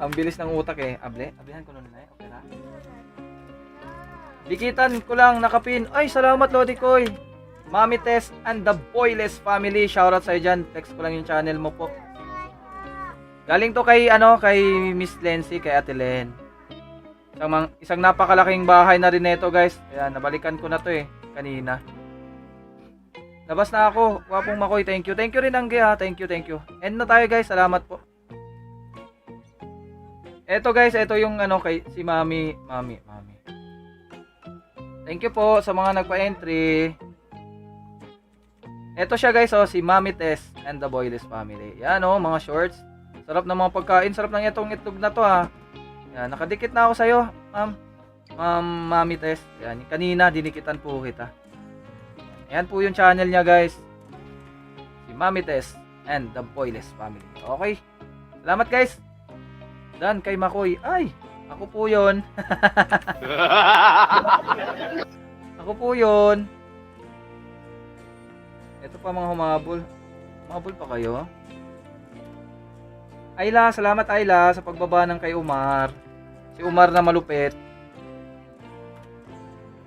A: Ang bilis ng utak eh. Ablehan ko nun na eh. Okay na. Dikitan ko lang, nakapin. Ay, salamat Lodikoy. Mami Tess and the Boyless family. Shoutout sa'yo dyan. Text ko lang yung channel mo po. Galing to kay Miss Lency, kay Ate Len. Isang napakalaking bahay na rin neto, guys. Ayan, nabalikan ko na to kanina. Labas na ako. Wapong Makoy, thank you. Thank you rin, Angge, ha. Thank you. End na tayo, guys. Salamat po. Eto, guys, ito yung kay si Mami. Thank you po sa mga nagpa-entry. Eto siya, guys, si Mami Tess and the Boyless family. Yan, mga shorts. Sarap ng mga pagkain. Sarap ng itong itlog na to, ha. Yan, nakadikit na ako sa'yo, ma'am. Mami Tess. Yan, kanina dinikitan po kita. Yan po yung channel niya, guys. Si Mami Tess and the Boyless family. Okay. Salamat, guys. Dan kay Makoy. Ay, ako po 'yon. Ako po 'yon. Ito pa mga humabol. Humabol pa kayo? Ayla, salamat Ayla sa pagbaba ng kay Umar. Si Umar na malupit.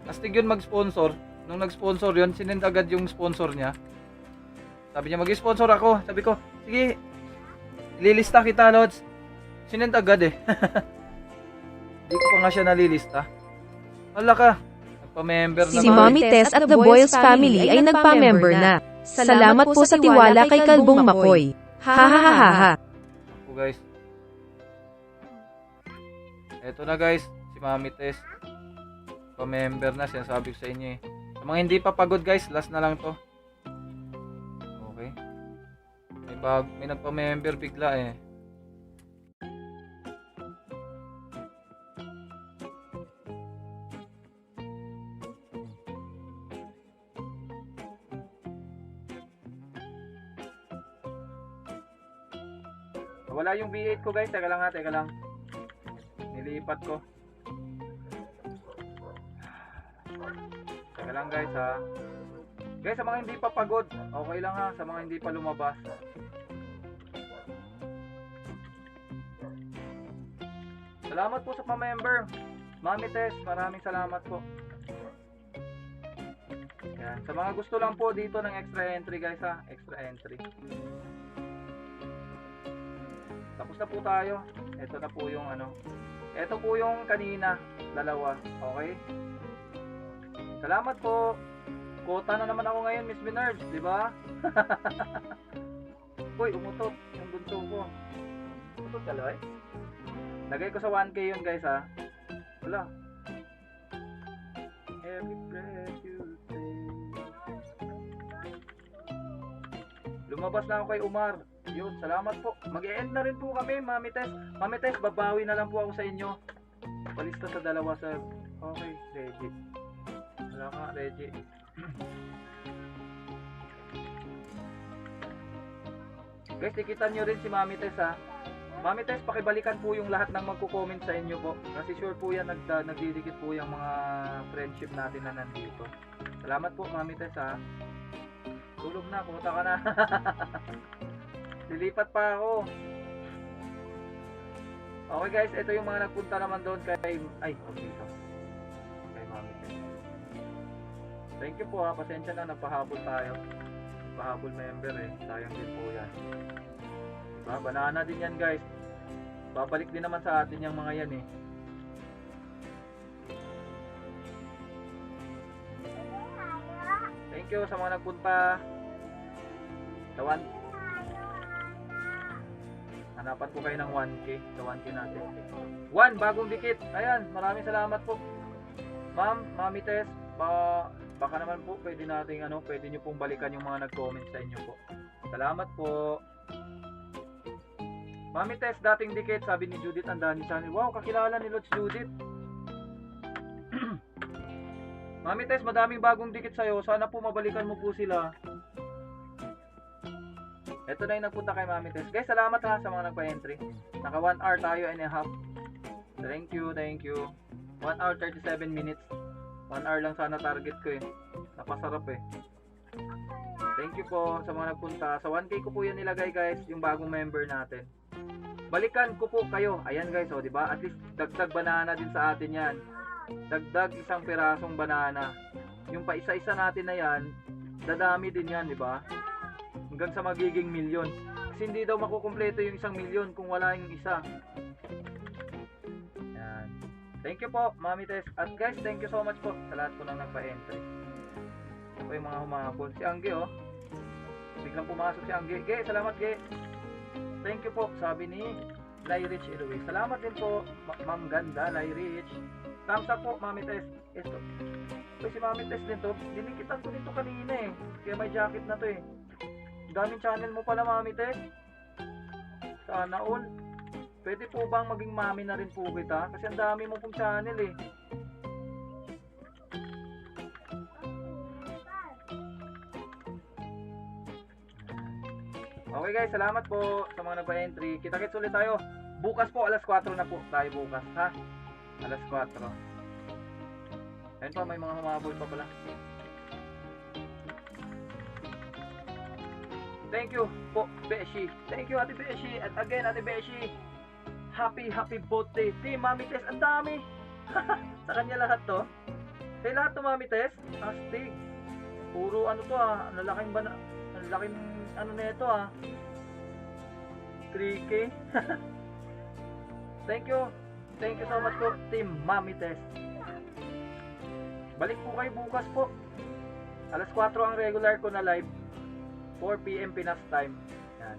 A: Astig yun mag-sponsor. Nung nag-sponsor yun, sinend agad yung sponsor niya. Sabi niya, mag-sponsor ako. Sabi ko, sige, ililista kita, Lods. Sinend agad Hindi ko pa nga siya nalilista. Hala ka, nagpa-member na.
C: Si Mommy Tess at the Boyles family ay nagpa-member na. Salamat po sa tiwala kay Kalbong Makoy. Ha.
A: Ako, guys. Eto na, guys, si Mommy Tess. Pa-member na, sinasabi ko sa inyo Sa mga hindi pa pagod, guys, last na lang to. Okay. May nagpa-member bigla Wala yung V8 ko, guys. Teka lang. Nilipat ko. Teka lang, guys, ha. Guys, sa mga hindi pa pagod, okay lang, ha. Sa mga hindi pa lumabas. Salamat po sa pa-member. Mami Tess, maraming salamat po. Yan. Sa mga gusto lang po dito ng extra entry, guys, ha. Extra entry. Tapos na po tayo. Ito na po yung Ito po yung kanina, dalawa. Okay? Salamat po. Kota na naman ako ngayon, Miss Minerves, di ba? Uy, umutot yung bunso ko. Umutot ka, Loy? Lagay ko sa 1K yun, guys, ha. Wala. Every breath you take. Lumabas na ako kay Umar. Yun, salamat po. Mag-e-end na rin po kami, Mami Tess. Mami Tess, babawi na lang po ako sa inyo. Palista sa dalawa, sir. Okay, Reggie. Wala ka, Reggie. Guys, tikitan nyo rin si Mami Tess, ha. Mami Tess, pakibalikan po yung lahat ng magko-comment sa inyo po. Kasi sure po yan, nagdidikit po yung mga friendship natin na nandito. Salamat po, Mami Tess, ha. Tulog na, pumunta ka na. Lilipat pa ako. Okay, guys, ito yung mga nagpunta naman doon kay dito. Kay Mami Tess. Thank you po, ha. Pasensya na, nagpahabol tayo. Pahabol member sayang din po yan. Diba? Banana din yan, guys. Babalik din naman sa atin yung mga yan Thank you sa mga nagpunta. Hanapan po kayo ng 1K. Sa 1K natin. 1, bagong dikit. Ayan, maraming salamat po. Ma'am, Mami Tess, baka naman po pwede nating pwede nyo pong balikan yung mga nag-comment sa inyo po. Salamat po. Mami Tess, dating dikit, sabi ni Judith Andani channel. Wow, kakilala ni Lods Judith. Mami Tess, madaming bagong dikit sa'yo. Sana po mabalikan mo po sila. Ito na yung nagpunta kay Mami Tess. Guys, salamat ha sa mga nagpa-entry. Naka 1 hour tayo and a half. Thank you. 1 hour 37 minutes. 1 hour lang sana target ko Napasarap Thank you po sa mga nagpunta. Sa 1K ko po yan nilagay, guys, yung bagong member natin. Balikan ko po kayo. Ayan, guys, di ba? At least dagdag banana din sa atin yan. Dagdag isang pirasong banana. Yung pa isa-isa natin na yan, dadami din yan, di ba? Hanggang sa magiging milyon. Kasi hindi daw makukumpleto yung 1 milyon kung wala yung isa. Yan. Thank you po, Mami Tess. At guys, thank you so much po sa lahat po nang nagpa-entry. Ito po yung mga humabol. Si Angge, oh. Biglang pumasok si Angge. Ge, salamat, Ge. Thank you po, sabi ni Lyrich Iluwi. Salamat din po, Ma'am Ganda, Lyrich. Thumbs up po, Mami Tess. Ito. Uy, si Mami Tess din to. Dinikitan ko nito kanina eh. Kaya may jacket na to eh. Daming channel mo pala, Mami Tess. Sana all. Pwede po bang maging mami na rin po kita? Kasi ang dami mo pong channel eh. Okay guys, salamat po sa mga nagpa-entry. Kita-kits ulit tayo. Bukas po, alas 4 na po tayo bukas, ha? Alas 4. Ayun pa, may mga humabol pa pala. Thank you po, Beshi. Thank you, Ate Beshi. At again, Ate Beshi. Happy birthday, Team Mami Tess. Ang dami. Sa kanya lahat to. Kaya lahat to, Mami Tess. Astig. Puro ano to ah. Ang laking ano na ito ah. 3K. Thank you. Thank you so much po, Team Mami Tess. Balik po kayo bukas po. Alas 4 ang regular ko na live. 4 PM Pinas time. Yan.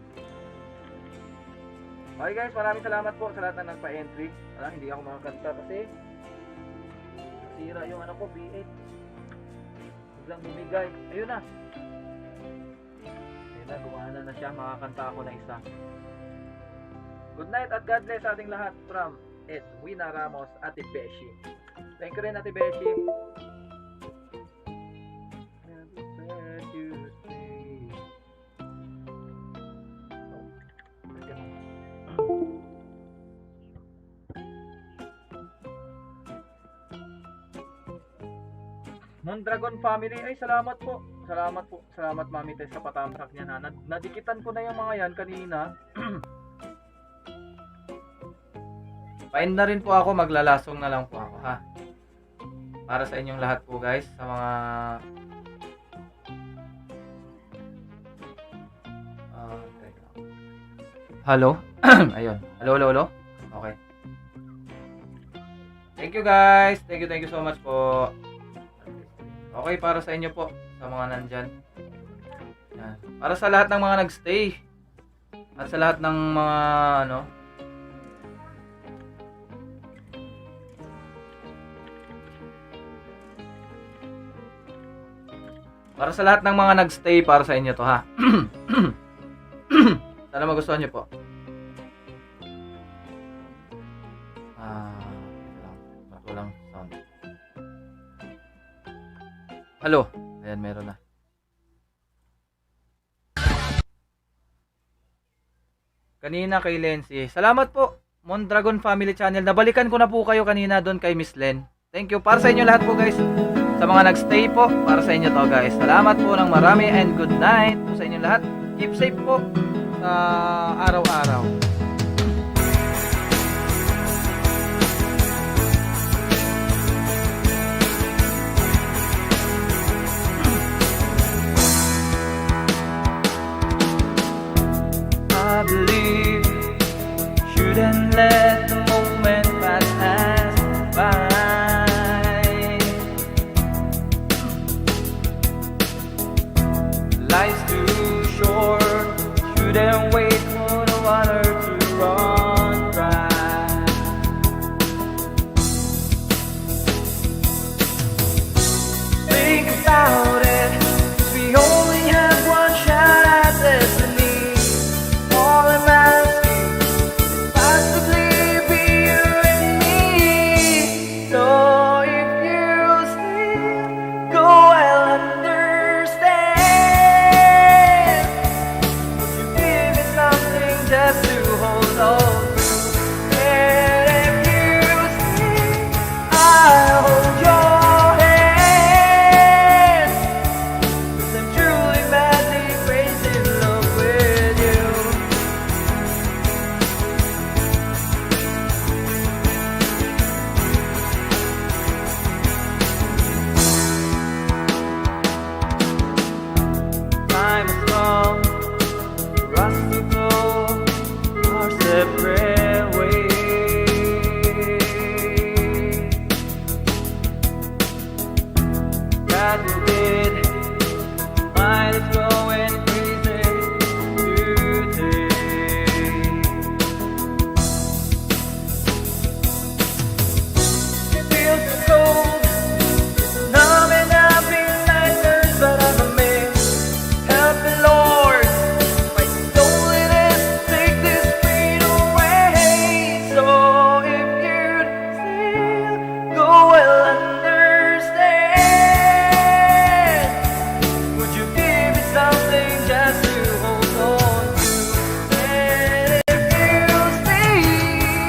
A: Okay guys, maraming salamat po sa lahat na nagpa-entry. Hindi ako makakanta kasi nasira yung ano ko, B8. Biglang bumigay. Ayun na. Ayun na, gumana na siya. Makakanta ako na isa. Good night at God bless sa ating lahat from Edwina Ramos, Ate Beshi. Thank you rin, Ate Beshi. Mondragon family, ay salamat po. Salamat po. Salamat Mami Tess sa patamsak niya na. Nadikitan ko na yung mga yan kanina. Pain na rin po ako, maglalasong na lang po ako ha. Para sa inyong lahat po guys, sa mga Hello? Ayun. Hello. Okay. Thank you guys. Thank you so much po. Okay, para sa inyo po, sa mga nandyan. Yan. Para sa lahat ng mga nagstay. At sa lahat ng mga, ano. Para sa lahat ng mga nagstay, para sa inyo to ha. Sana magustuhan nyo po. Walang sound. Hello. Ayan, meron na. Kanina kay Lency. Salamat po, Mondragon Family Channel. Nabalikan ko na po kayo kanina doon kay Miss Len. Thank you. Para sa inyo lahat po guys. Sa mga nagstay po, para sa inyo to guys. Salamat po ng marami and good night po sa inyo lahat. Keep safe po sa araw-araw. I believe shouldn't let the moment pass us by. Life's too short, shouldn't wait for the water to that you did. Mind is going crazy today. It feels so cold, numb and I've been nightmares, but I'm a man. Help me, Lord, my soul it is, take this pain away. So if you'd still go, well, understand. Would you give me something just to hold on to? And if you stay,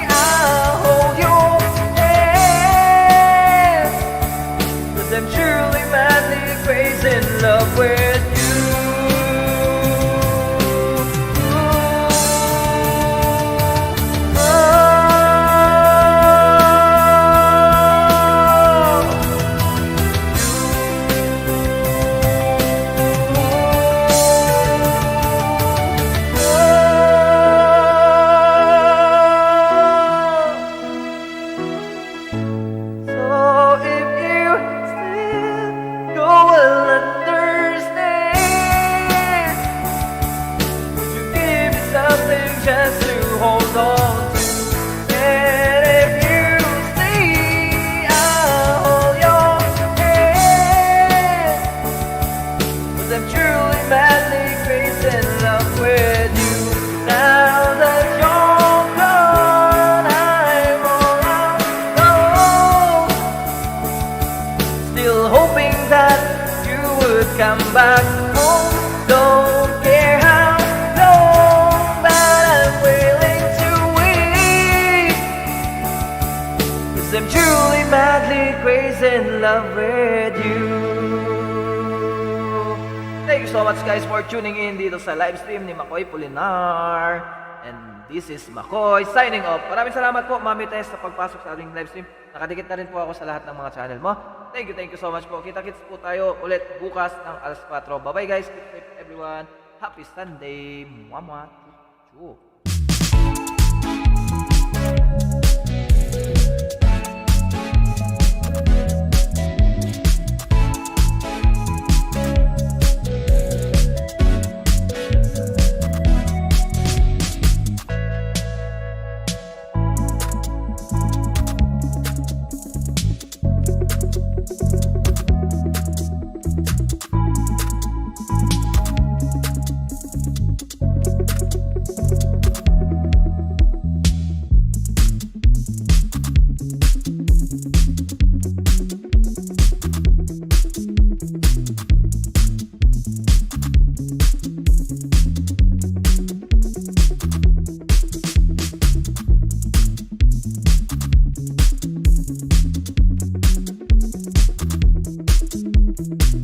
A: I'll hold your hand. 'Cause I'm truly madly crazy in love with you. So if you still go, will understand. Would you give me something just to hold on to? And if you stay, I'll hold your hand. 'Cause I'm truly madly crazy in love with you. Now that you're gone, I'm all alone. Still hoping that you would come back home. Don't care how long, but I'm willing to wait. 'Cause I'm truly madly crazy in love with you. Thank you so much guys for tuning in dito sa live stream ni Makoy Polinar. And this is Makoy signing off. Maraming salamat po Mami Tess sa pagpasok sa ating live stream. Nakadikit na rin po ako sa lahat ng mga channel mo. Thank you so much po. Kita-kits po tayo ulit bukas ng alas 4. Bye bye guys. Keep safe everyone. Happy Sunday. Mwah. Thank you.